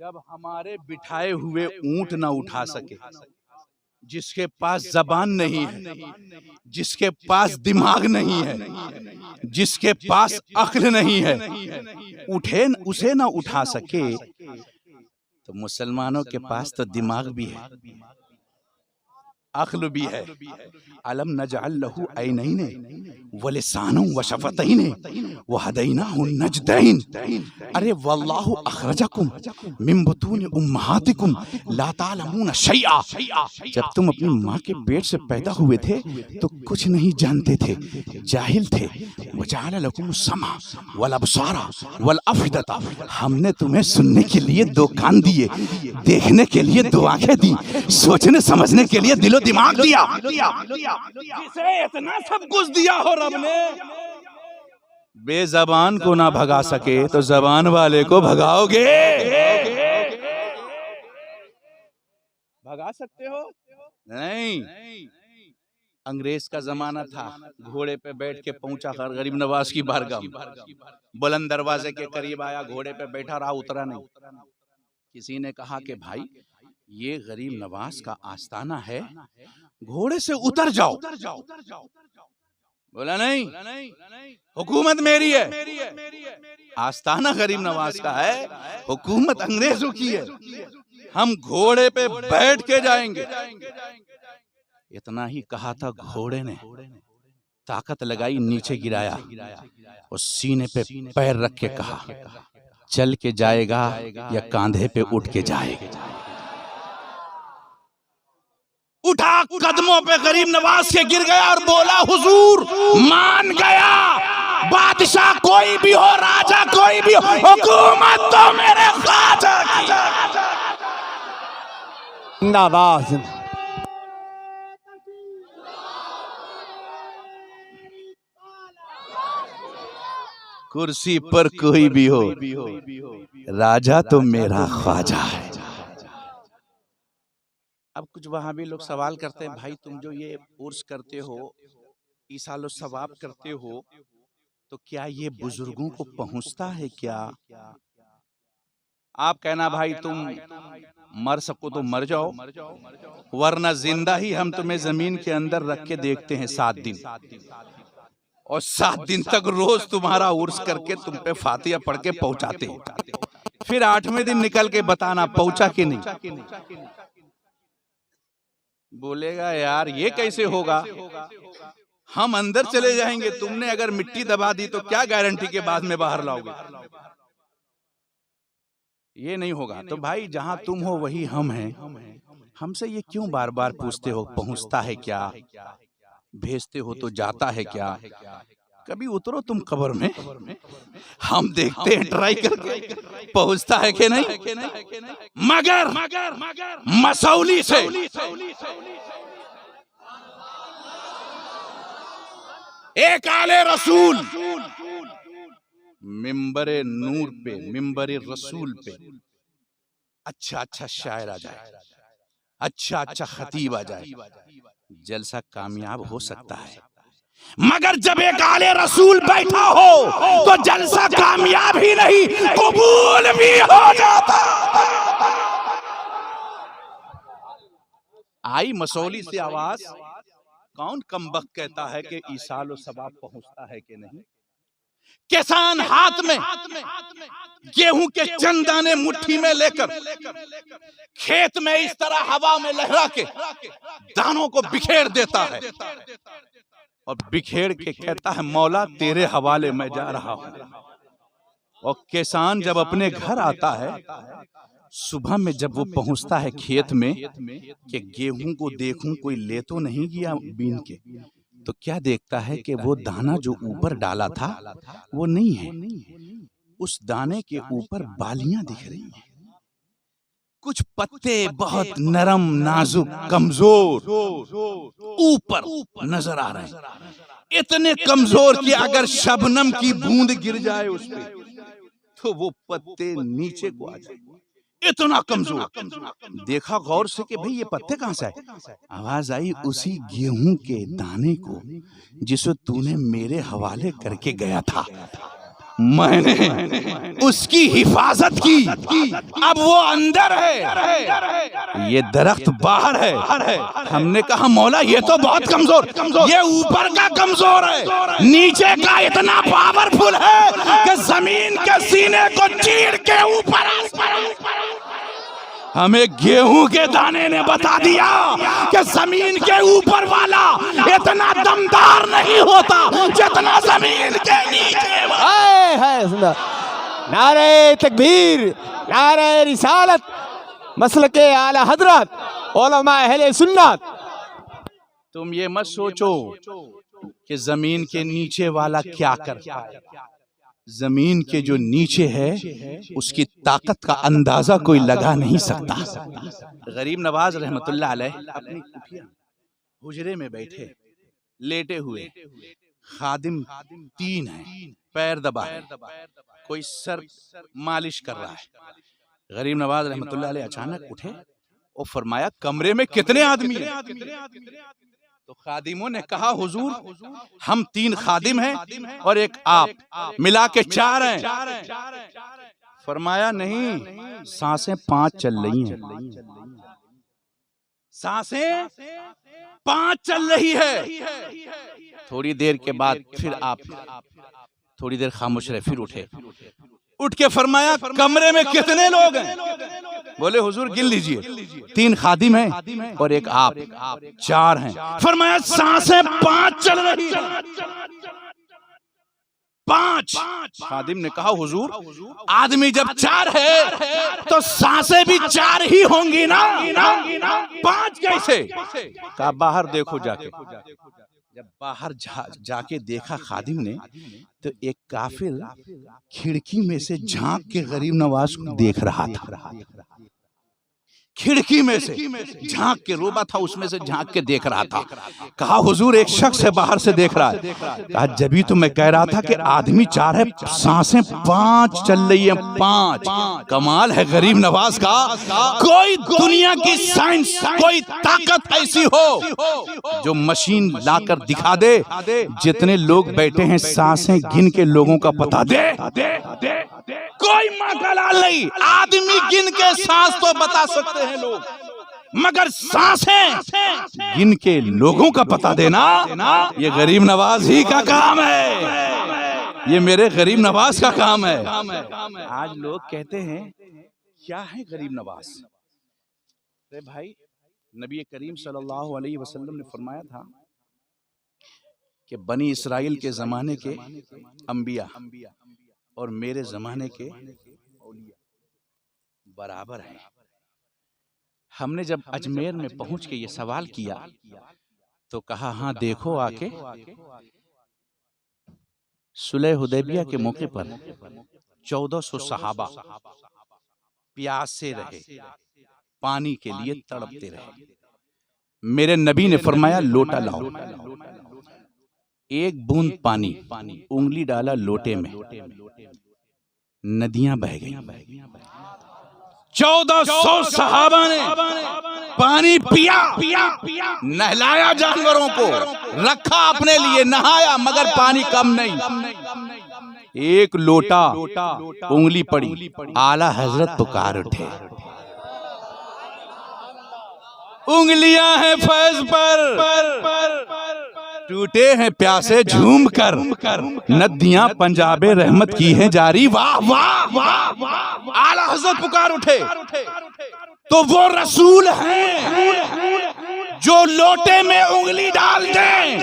जब हमारे बिठाए हुए ऊंट ना उठा सके, जिसके पास जबान नहीं है, जिसके पास दिमाग नहीं है, जिसके पास अक्ल नहीं है, उसे ना उठा सके, तो मुसलमानों के पास तो दिमाग भी है, अक्ल भी है। अलम नजअल लहू ऐनैन व लिसानन व शफतैन व हदैनाहु नजदैन। अरे वल्लाहु अखरजकुम मिन बुतून उम्महातिकुम ला तालमून शैआ। जब तुम अपनी माँ के पेट से पैदा हुए थे तो कुछ नहीं जानते थे, जाहिल थे। वजअल लकुम समा वल अबसारा वल अफइदता। हमने तुम्हें सुनने के लिए दो कान दिए, देखने के लिए दो आंखें दी, सोचने समझने के लिए दिलो दिमाग दिया। जिसे इतना सब कुछ दिया हो रब ने, बेजबान को ना भगा सके तो जबान वाले को भगाओगे? भगा सकते हो? नहीं। अंग्रेज का जमाना था, घोड़े पे बैठ के पहुंचा गरीब नवाज की बारगाह में, बुलंद दरवाजे के करीब आया, घोड़े पे बैठा रहा, उतरा नहीं। किसी ने कहा कि भाई ये गरीब नवाज का आस्थाना है, घोड़े से उतर जाओ। बोला नहीं, हुकूमत मेरी है, आस्थाना गरीब नवाज का है, हुकूमत अंग्रेजों की है, हम घोड़े पे बैठ के जाएंगे। इतना ही कहा था, घोड़े ने ताकत लगाई, नीचे गिराया और सीने पे पैर रख के कहा, चल के जाएगा या कांधे पे उठ के जाएगा। उठा, कदमों पे गरीब नवाज के गिर गया और बोला, हुजूर मान गया, बादशाह कोई भी हो, राजा कोई भी हो, हुकूमत तो मेरे ख्वाजा की। जिंदाबाद। कुर्सी पर कोई भी हो, राजा तो मेरा ख्वाजा है। अब कुछ वहां भी लोग सवाल करते हैं, भाई तुम जो ये उर्स करते हो, ईसालो सवाब करते हो, तो क्या ये बुजुर्गों को पहुंचता है क्या? आप कहना भाई तुम मर सको तो मर जाओ, वरना जिंदा ही हम तुम्हें जमीन के अंदर रख के देखते हैं 7 दिन, और 7 दिन तक रोज तुम्हारा उर्स करके तुम पे फातिहा पढ़ के पहुंचाते हैं। फिर 8वें दिन निकल के बताना पहुंचा कि नहीं। बोलेगा यार ये कैसे होगा, हम अंदर चले जाएंगे, तुमने अगर मिट्टी दबा दी तो क्या गारंटी के बाद में बाहर लाओगे? ये नहीं होगा। तो भाई जहां तुम हो वही हम हैं, हमसे ये क्यों बार बार पूछते हो, पहुंचता है क्या, भेजते हो तो जाता है क्या? कभी उतरो तुम कब्र में, हम देखते हैं ट्राई करके पहुंचता है कि नहीं। मगर मसौली से एक आले रसूल मिंबरे नूर पे, मिंबरे रसूल पे अच्छा अच्छा शायर आ जाए, अच्छा अच्छा खतीब आ जाए, जलसा कामयाब हो सकता है। मगर जब एक आले रसूल बैठा हो तो जलसा कामयाब ही नहीं, कबूल भी हो जाता। आई मसौली से आवाज, कौन कमबख्त कहता है कि ईसाल और सवाब पहुंचता है कि नहीं? किसान हाथ में गेहूं के चंद दाने मुट्ठी में लेकर खेत में इस तरह हवा में लहरा के दानों को बिखेर देता है और बिखेर के कहता है, मौला तेरे हवाले मैं जा रहा हूं। और किसान जब अपने घर आता है, सुबह में जब वो पहुंचता है खेत में कि गेहूं को देखूं कोई ले तो नहीं गया बीन के, तो क्या देखता है कि वो दाना जो ऊपर डाला था वो नहीं है, उस दाने के ऊपर बालियां दिख रही हैं, कुछ पत्ते बहुत नरम नाजुक कमजोर ऊपर नजर आ रहे हैं, इतने कमजोर कि अगर शबनम की बूंद गिर जाए उस पे तो वो पत्ते नीचे को आ जाए, इतना कमजोर। देखा गौर से कि भाई ये पत्ते कहां से आए? आवाज आई, उसी गेहूं के दाने को जिसे तूने मेरे हवाले करके गया था, मैंने उसकी हिफाजत की, अब वो अंदर है, ये दरख्त बाहर है। हमने कहा मौला ये तो बहुत कमजोर, ये ऊपर का कमजोर है, नीचे का इतना पावरफुल है कि जमीन के सीने को चीर के ऊपर। हमें गेहूं के दाने ने बता दिया कि जमीन के ऊपर वाला इतना दमदार नहीं होता जितना जमीन के नीचे वाला। नारे तकबीर, नारे रिसालत, मसलके आला हजरत, उलमा अहले सुन्नत। तुम ये मत सोचो कि जमीन के नीचे वाला क्या करता है, जमीन के जो नीचे है उसकी ताकत का अंदाजा कोई लगा नहीं सकता। गरीब नवाज रहमतुल्लाह अलैह अपनी कुटिया हुजरे में बैठे लेटे हुए, खादिम 3 हैं, पैर दबा है, कोई सर मालिश कर रहा है। गरीब नवाज रहमतुल्लाह अलैह अचानक उठे और फरमाया, कमरे में कितने आदमी हैं? तो खादिमों ने कहा हुजूर हम 3 खादिम हैं और एक आप, मिला के 4 हैं। फरमाया नहीं, सांसें 5 चल रही हैं, सांसें 5 चल रही है। थोड़ी देर के बाद फिर आप थोड़ी देर खामोश रहे, फिर उठे, उठ के फरमाया कमरे में कितने लोग हैं? बोले हुजूर गिन लीजिए, 3 खादिम हैं और एक आप, 4 हैं। फरमाया सांसें 5 चल रही हैं, 5। खादिम ने कहा हुजूर आदमी जब 4 है तो सांसें भी 4 ही होंगी ना, 5 कैसे? कहा बाहर देखो जाके। जब बाहर जाके देखा खादिम ने तो एक काफिर खिड़की में से झांक के गरीब नवाज को देख रहा था। खिड़की में से झांक के, रोबा था उसमें से झांक के देख रहा था। कहा हुजूर एक शख्स है बाहर से देख रहा है। कहा जभी तो मैं कह रहा था कि आदमी 4 है, सांसें 5 चल रही है, 5। कमाल है गरीब नवाज का। कोई दुनिया की साइंस, कोई ताकत ऐसी हो जो मशीन लाकर दिखा दे, जितने लोग बैठे हैं सांसें गिन के लोगों का पता दे। कोई माकालाल नहीं, आदमी गिन के सांस तो बता सकते हैं लोग, मगर सांसें गिन के लोगों का पता देना ये गरीब नवाज ही का काम है, ये मेरे गरीब नवाज का काम है। आज लोग कहते हैं क्या है गरीब नवाज? अरे भाई, नबी करीम सल्लल्लाहु अलैहि वसल्लम ने फरमाया था कि बनी इस्राइल के जमाने के अंबिया और मेरे जमाने के औलिया बराबर हैं। हमने जब अजमेर में पहुंच के ये सवाल किया तो कहा हाँ देखो आके, सुलह हुदैबिया के मौके पर 1400 सहाबा प्यासे रहे, पानी के लिए तड़पते रहे। मेरे नबी ने फरमाया लोटा लाओ, एक बूंद पानी, उंगली डाला लोटे में, नदियां बह गई। 1400 सहाबा ने पानी पिया, नहलाया जानवरों को, रखा अपने लिए, नहाया, मगर पानी कम नहीं। एक लोटा उंगली पड़ी, आला हजरत पुकार उठे, उंगलियां हैं फैज पर, टूटे हैं प्यासे झूम कर, नदियां पंजाबे रहमत की हैं जारी। वाह वाह वाह, आला हजरत पुकार उठे। तो वो रसूल हैं जो लोटे में उंगली डाल दें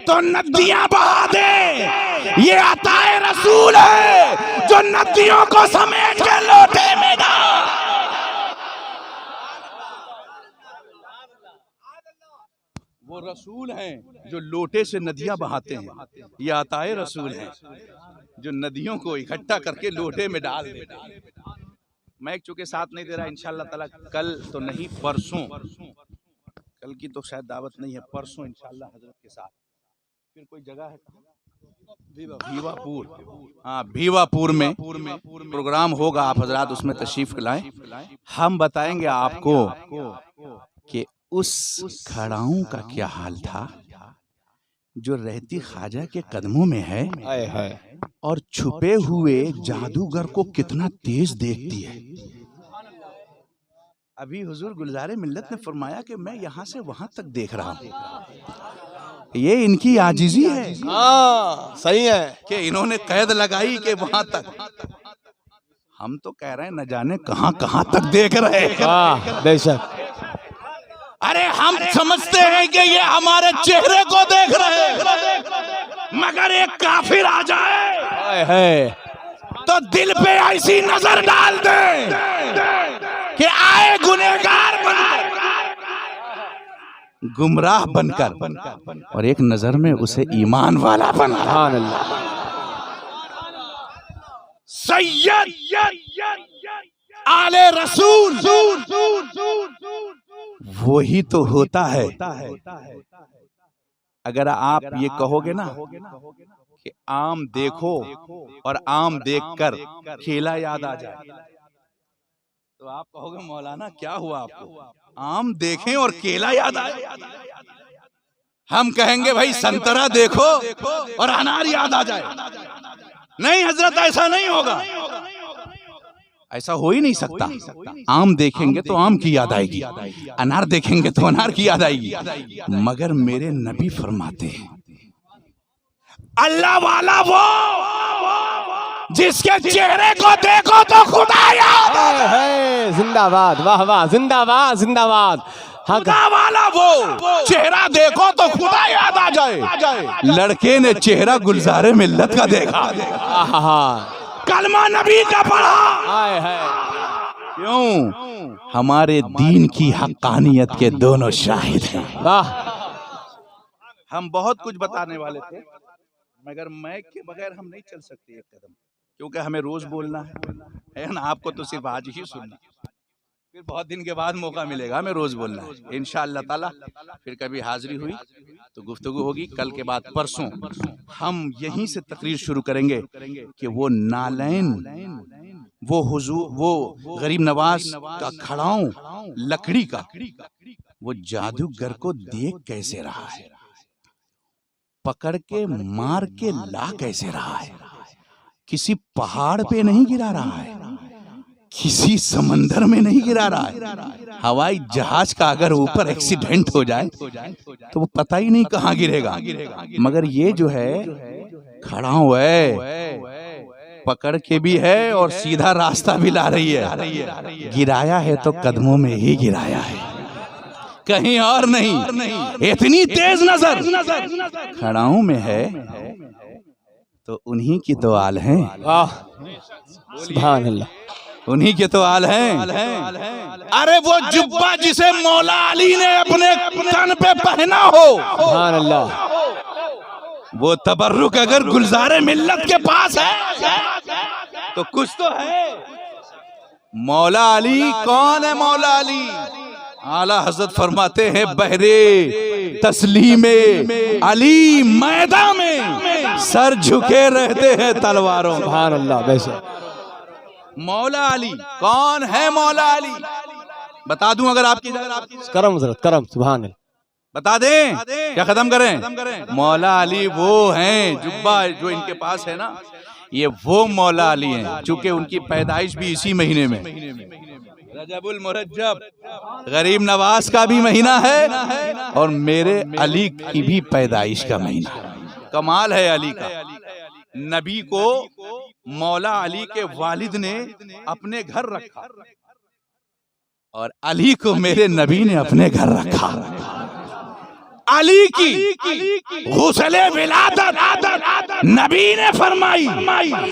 तो नदियां बहा दे। ये अताए रसूल है जो नदियों को समेट के लोटे में डाल। वो रसूल हैं जो लोटे से नदियां बहाते हैं, ये अताए रसूल हैं जो नदियों को इकट्ठा करके लोटे में डाल देते हैं। मैं चूंकि साथ नहीं दे रहा, इंशाअल्लाह ताला कल तो नहीं, परसों, कल की तो शायद दावत नहीं है, परसों इंशाअल्लाह हजरत के साथ फिर कोई जगह है भीवापुर, हाँ भीवापुर में प्रोग्राम होगा, आप हजरात उसमें तशरीफ लाएं। हम बताएंगे आपको कि उस खड़ाऊं का क्या हाल था जो रहती ख्वाजा के कदमों में है और छुपे हुए जादूगर को कितना तेज देखती है। अभी हुजूर गुलजारे मिल्लत ने फरमाया कि मैं यहाँ से वहां तक देख रहा हूँ, ये इनकी आजिजी है। हाँ सही है कि इन्होंने कैद लगाई कि वहां तक। हम तो कह रहे हैं न जाने कहां कहां तक देख रहे हैं। बेशक, अरे हम समझते हैं कि ये हमारे चेहरे को देख रहे हैं, मगर एक काफिर आ जाए तो दिल पे ऐसी नजर डाल दे कि आए गुनहगार बनकर, गुमराह बनकर, और एक नजर में उसे ईमान वाला बना। सैयद आले रसूल वही तो होता है। अगर आप ये कहोगे ना कि आम देखो और आम देखकर केला याद आ जाए, तो आप कहोगे मौलाना क्या हुआ आपको? आम देखें और केला याद आए? हम कहेंगे भाई संतरा देखो और अनार याद आ जाए। नहीं हजरत, ऐसा नहीं होगा, ऐसा हो ही नहीं सकता। आम देखेंगे तो आम की याद आएगी, अनार देखेंगे तो अनार की याद आएगी। मगर मेरे नबी फरमाते हैं अल्लाह वाला वो जिसके चेहरे को देखो तो खुदा याद आ जाए। जिंदाबाद, वाह वाह, जिंदाबाद जिंदाबाद। खुदा वाला वो चेहरा देखो तो खुदा याद आ जाए। लड़के ने चेहरा गुलजारे मिल्लत का देखा, कलमा नबी का पढ़ा। क्यों? हमारे दीन की हक्कानियत के दोनों शाहिद हैं। वाह। हम बहुत कुछ बताने वाले थे, मगर मैक के बगैर हम नहीं चल सकते एक कदम, क्योंकि हमें रोज बोलना है ना। आपको तो सिर्फ आज ही सुनना, फिर बहुत दिन के बाद मौका मिलेगा हमें रोज बोलना है इंशाअल्लाह ताला। फिर कभी हाजिरी हुई तो गुफ्तगू होगी। कल के बाद परसों हम यहीं से तकरीर शुरू करेंगे कि वो नालैन, वो हुजूर, वो गरीब नवाज का खड़ाऊं लकड़ी का, वो जादूगर को देख कैसे रहा है, पकड़ के मार के ला कैसे रहा है। किसी पहाड़ पे नहीं गिरा रहा है, किसी समंदर में नहीं गिरा रहा है। हवाई जहाज का अगर ऊपर एक्सीडेंट हो जाए तो वो पता ही नहीं कहाँ गिरेगा। मगर ये जो है खड़ा हुआ है, पकड़ के भी है और सीधा रास्ता भी ला रही है। गिराया है तो कदमों में ही गिराया है, कहीं और नहीं। इतनी तेज नजर खड़ाऊं में है तो उन्हीं की तो आल है। वाह, सुभान अल्लाह, उन्हीं के तो आल हैं। अरे वो जुब्बा जिसे मौला अली ने अपने तन पे पहना हो, सुभान अल्लाह, वो तबर्रुक अगर गुलजारे मिल्लत के पास है तो कुछ तो है। मौला अली कौन है? मौला अली आला हजरत फरमाते हैं बहरे तस्लीमे अली मैदान में सर झुके रहते हैं तलवारों। सुभान अल्लाह, बेशक। मौला अली कौन है? मौला अली बता दूं अगर आपकी करम हजरत, करम, सुभान अल्लाह। बता दें क्या खत्म करें? मौला अली वो हैं, जुब्बा जो इनके पास है ना, ये वो मौला अली हैं। चूंकि उनकी पैदाइश भी इसी महीने में, रजबुल मुरज्जब, गरीब नवाज का भी महीना है और मेरे अली की भी पैदाइश का महीना। कमाल है अली का। नबी को मौला अली के वालिद ने अपने घर रखा और अली को मेरे नबी ने अपने घर रखा। अली की गुस्ले विलादत नबी ने फरमाई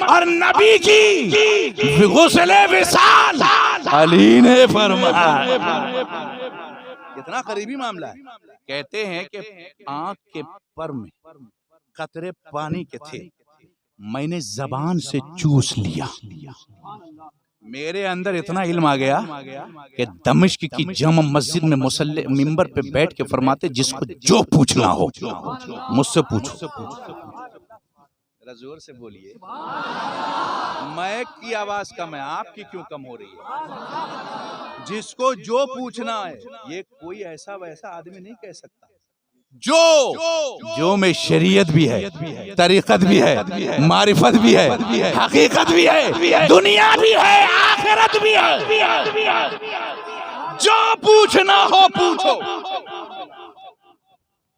और नबी की गुस्ले विसाल अली ने फरमाया। कितना करीबी मामला है। कहते हैं कि आंख के पर में कतरे पानी के थे, मैंने जबान से चूस लिया। मेरे अंदर इतना इल्म आ गया कि दमिश्क की जामा मस्जिद में मुसल्ले मिंबर पे बैठ के फरमाते जिसको जो पूछना हो मुझसे पूछो। जरा जोर से बोलिए, मैक की आवाज कम है, आपकी क्यों कम हो रही है? जिसको जो पूछना है, ये कोई ऐसा वैसा आदमी नहीं कह सकता। जो में शरीयत भी है, तरीकत भी है, मारिफत भी है, हकीकत भी है, दुनिया भी है, आखिरत भी है। जो पूछना हो पूछो।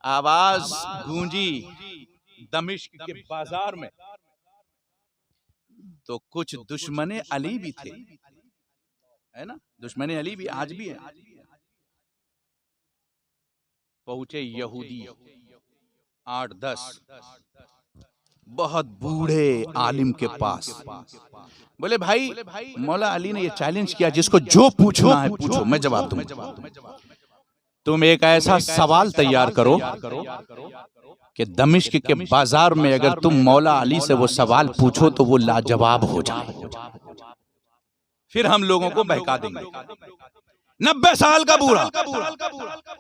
आवाज गूंजी दमिश्क के बाजार में तो कुछ दुश्मने अली भी थे, है ना? दुश्मने अली भी आज भी है। पहुंचे यहूदी 8-10 बहुत बूढ़े आलिम के पास। बोले भाई मौला अली ने ये चैलेंज किया जिसको जो पूछना है पूछो, मैं जवाब दूंगा। तुम एक ऐसा सवाल तैयार करो कि दमिश्क के बाजार में अगर तुम मौला अली से वो सवाल पूछो तो वो लाजवाब हो जाए, फिर हम लोगों को बहका देंगे। 90 साल का बूढ़ा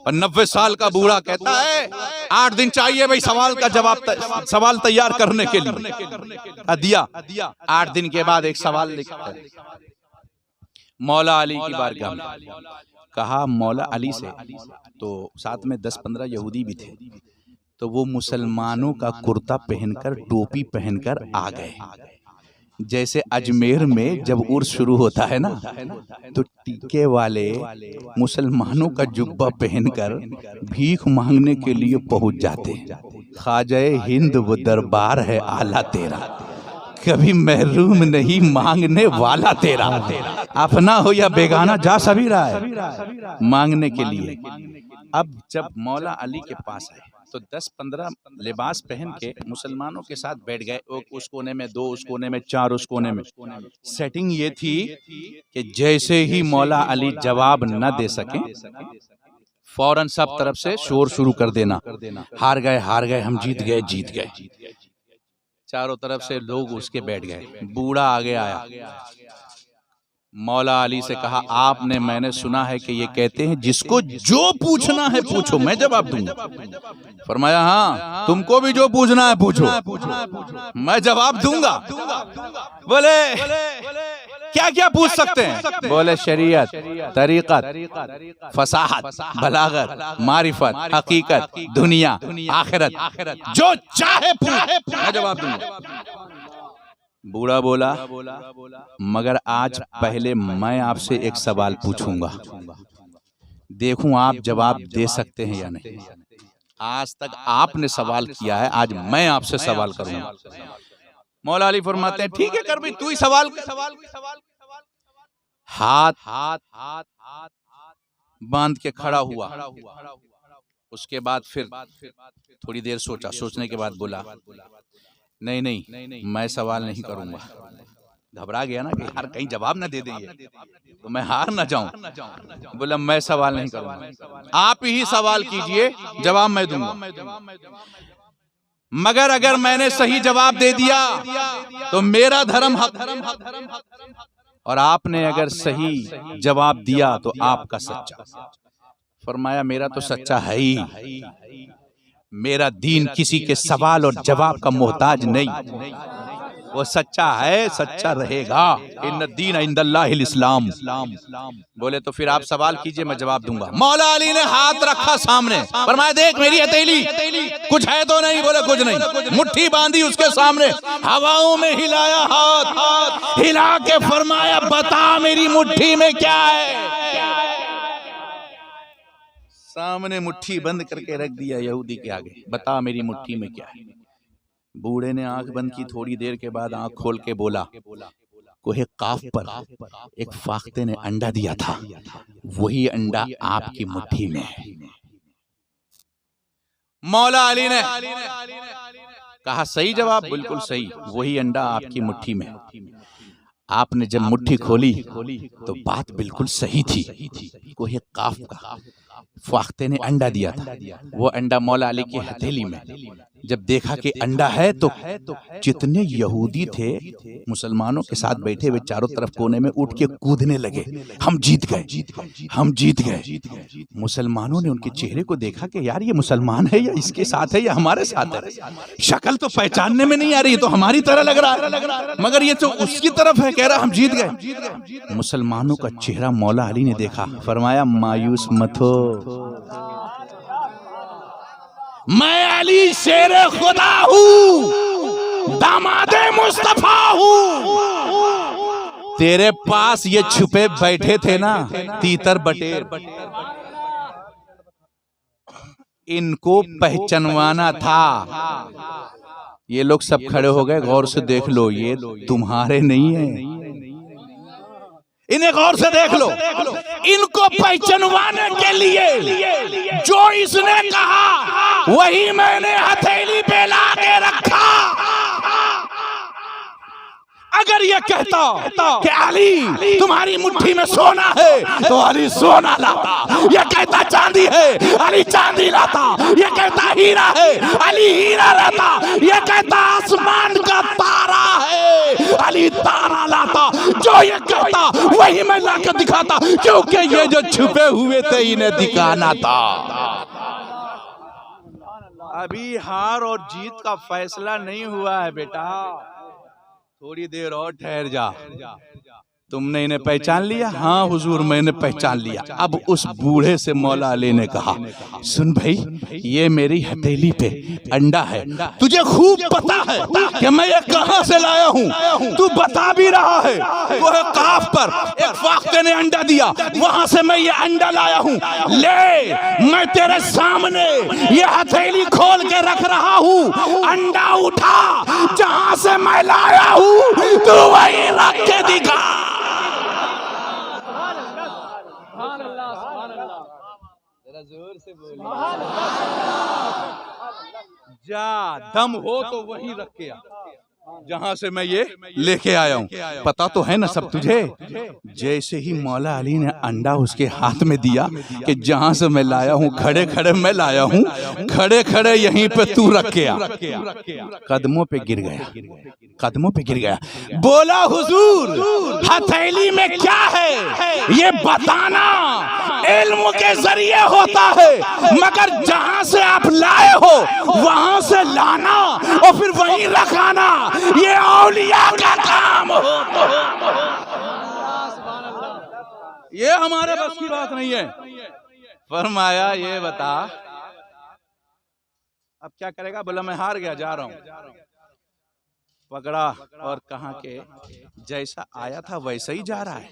और 90 साल का बूढ़ा कहता है 8 दिन चाहिए भाई सवाल का जवाब, सवाल तैयार करने के लिए। दिया 8 दिन के बाद एक सवाल लिखा है मौला अली की बारगाह में। कहा मौला अली से, तो साथ में 10-15 यहूदी भी थे। तो वो मुसलमानों का कुर्ता पहनकर टोपी पहनकर आ गए। जैसे अजमेर में जब उर्स शुरू होता है ना, तो टीके वाले मुसलमानों का जुब्बा पहनकर भीख मांगने के लिए पहुंच जाते हैं। ख्वाजाए हिंद वो दरबार है आला तेरा, कभी महरूम नहीं मांगने वाला तेरा। अपना हो या बेगाना जा सभी रहा है मांगने के लिए। अब जब मौला अली के पास आए तो 10-15 लिबास पहन के मुसलमानों के साथ बैठ गए। उस कोने में 2, उस कोने में 4, उस कोने में। सेटिंग ये थी कि जैसे ही मौला अली जवाब न दे सके, फौरन सब तरफ से शोर शुरू कर देना, हार गए, हार गए, हम जीत गए, जीत गए। चारों तरफ से लोग उसके बैठ गए। बूढ़ा आगे आया, मौला अली से कहा, आपने, मैंने सुना है कि ये कहते हैं जिसको जो पूछना है पूछो, मैं जवाब दूंगा। फरमाया, हाँ, तुमको भी जो पूछना है पूछो, मैं जवाब दूंगा। बोले क्या क्या पूछ सकते हैं? बोले शरीयत, तरीक़त, फसाहत, बलागत, मारिफत, हकीकत, दुनिया, आखिरत, जो चाहे पूछ, मैं जवाब दूंगा। बूढ़ा बोला, मगर आज पहले मैं आपसे एक सवाल पूछूंगा, देखूं आप जवाब दे सकते हैं या नहीं। आज तक आपने सवाल किया है, आज मैं आपसे सवाल करूंगा। मौला अली फरमाते हैं, ठीक है कर भी, तू ही सवाल। हाथ बांध के खड़ा हुआ। उसके बाद फिर थोड़ी देर सोचा, सोचने के बाद बोला, नहीं, मैं सवाल नहीं करूंगा। घबरा गया ना कि यार कहीं जवाब ना दे दें ये, तो मैं हार ना जाऊं। बोला, मैं सवाल नहीं करूंगा, आप ही सवाल कीजिए, जवाब मैं दूंगा। मगर अगर मैंने सही जवाब दे दिया तो मेरा धर्म हक, और आपने अगर सही जवाब दिया तो आपका सच्चा। फरमाया, मेरा तो सच्चा है ही, मेरा दीन किसी के सवाल और जवाब का मोहताज नहीं, वो सच्चा है, सच्चा रहेगा। इन्न दीन इंदल्लाहिल इस्लाम। बोले, तो फिर आप सवाल कीजिए, मैं जवाब दूंगा। मौला अली ने हाथ रखा सामने, फरमाया, देख मेरी हथेली, कुछ है तो नहीं? बोले, कुछ नहीं। मुट्ठी बांधी उसके सामने, हवाओं में हिलाया हाथ, हिला के फरमाया, बता मेरी मुट्ठी में क्या है। सामने मुट्ठी बंद करके रख दिया यहूदी के आगे, बता मेरी मुट्ठी में क्या है। बूढ़े ने आंख बंद की, थोड़ी देर के बाद आंख खोल के बोला, कोहे काफ पर एक फाख्ते ने अंडा दिया था, वही अंडा आपकी मुट्ठी में है। मौला अली ने कहा, सही जवाब, बिल्कुल सही, वही अंडा आपकी मुट्ठी में। आपने जब मुट्ठी खोली तो बात बिल्कुल सही थी, कोहे काफ का फाख्ते ने अंडा दिया था, वो अंडा मौला अली की हथेली में। जब देखा कि अंडा है तो जितने यहूदी थे मुसलमानों के साथ बैठे हुए चारों तरफ कोने में उठ के कूदने लगे, हम जीत गए, हम जीत गए। मुसलमानों ने उनके चेहरे को देखा कि यार ये मुसलमान है या इसके साथ है या हमारे साथ है, शक्ल तो पहचानने में नहीं आ रही, तो हमारी तरह लग रहा है, मगर ये तो उसकी तरफ है, कह रहा हम जीत गए। मुसलमानों का चेहरा मौला अली ने देखा, फरमाया, मायूस मत हो, मैं अली शेरे खुदा हूँ, दामादे मुस्तफा हूँ। तेरे पास ये छुपे बैठे थे ना तीतर बटेर, इनको पहचानवाना था। ये लोग सब खड़े हो गए, गौर से देख लो, ये तुम्हारे नहीं है, इन्हें गौर से देख लो। इनको पहचानवाने के लिए जो इसने कहा वही मैंने हथेली पे ला के रखा। अगर ये कहता कि अली तुम्हारी मुट्ठी में सोना है तो अली सोना लाता, ये कहता चांदी है अली चांदी लाता, ये कहता हीरा है अली हीरा लाता, ये कहता आसमान का तारा है अली तारा लाता। जो ये कहता वही मैं लाकर दिखाता, क्योंकि ये जो छुपे हुए थे इन्हें दिखाना था। अभी हार और जीत का फैसला नहीं हुआ है बेटा, थोड़ी देर और ठहर जा, तुमने इन्हें पहचान लिया? हाँ हुजूर मैंने पहचान लिया। अब उस बूढ़े से मौला अली ने कहा, सुन भाई, ये मेरी हथेली पे अंडा है, तुझे खूब पता है कि मैं ये कहां से लाया हूं, तू बता भी रहा है। कोहे काफ पर एक फाख्ते ने अंडा दिया, वहां से मैं ये अंडा लाया हूं। ले, मैं तेरे सामने ये हथेली खोल के रख रहा हूं, अंडा उठा, जहां से मैं लाया हूं तू वही रख के दिखा। जोर से बोलिए, जा दम हो तो वही रख के आ जहां से मैं ये लेके आया हूं। पता तो है ना सब तुझे। जैसे ही मौला अली ने अंडा उसके हाथ में दिया कि जहां से मैं लाया हूं, खड़े खड़े मैं लाया हूं, खड़े खड़े यहीं पे तू रख के आ। कदमों पे गिर गया, कदमों पे गिर गया। बोला हुजूर हथेली में क्या है ये बताना इल्म के जरिए होता है, मगर जहां से आप लाए हो वहां से लाना और फिर वहीं रखाना ये औलिया का काम हो। ये हमारे बस की बात नहीं है। फरमाया ये बता अब क्या करेगा? बोला मैं हार गया, जा रहा हूं। पकड़ा और कहा के जैसा आया था वैसा ही जा रहा है।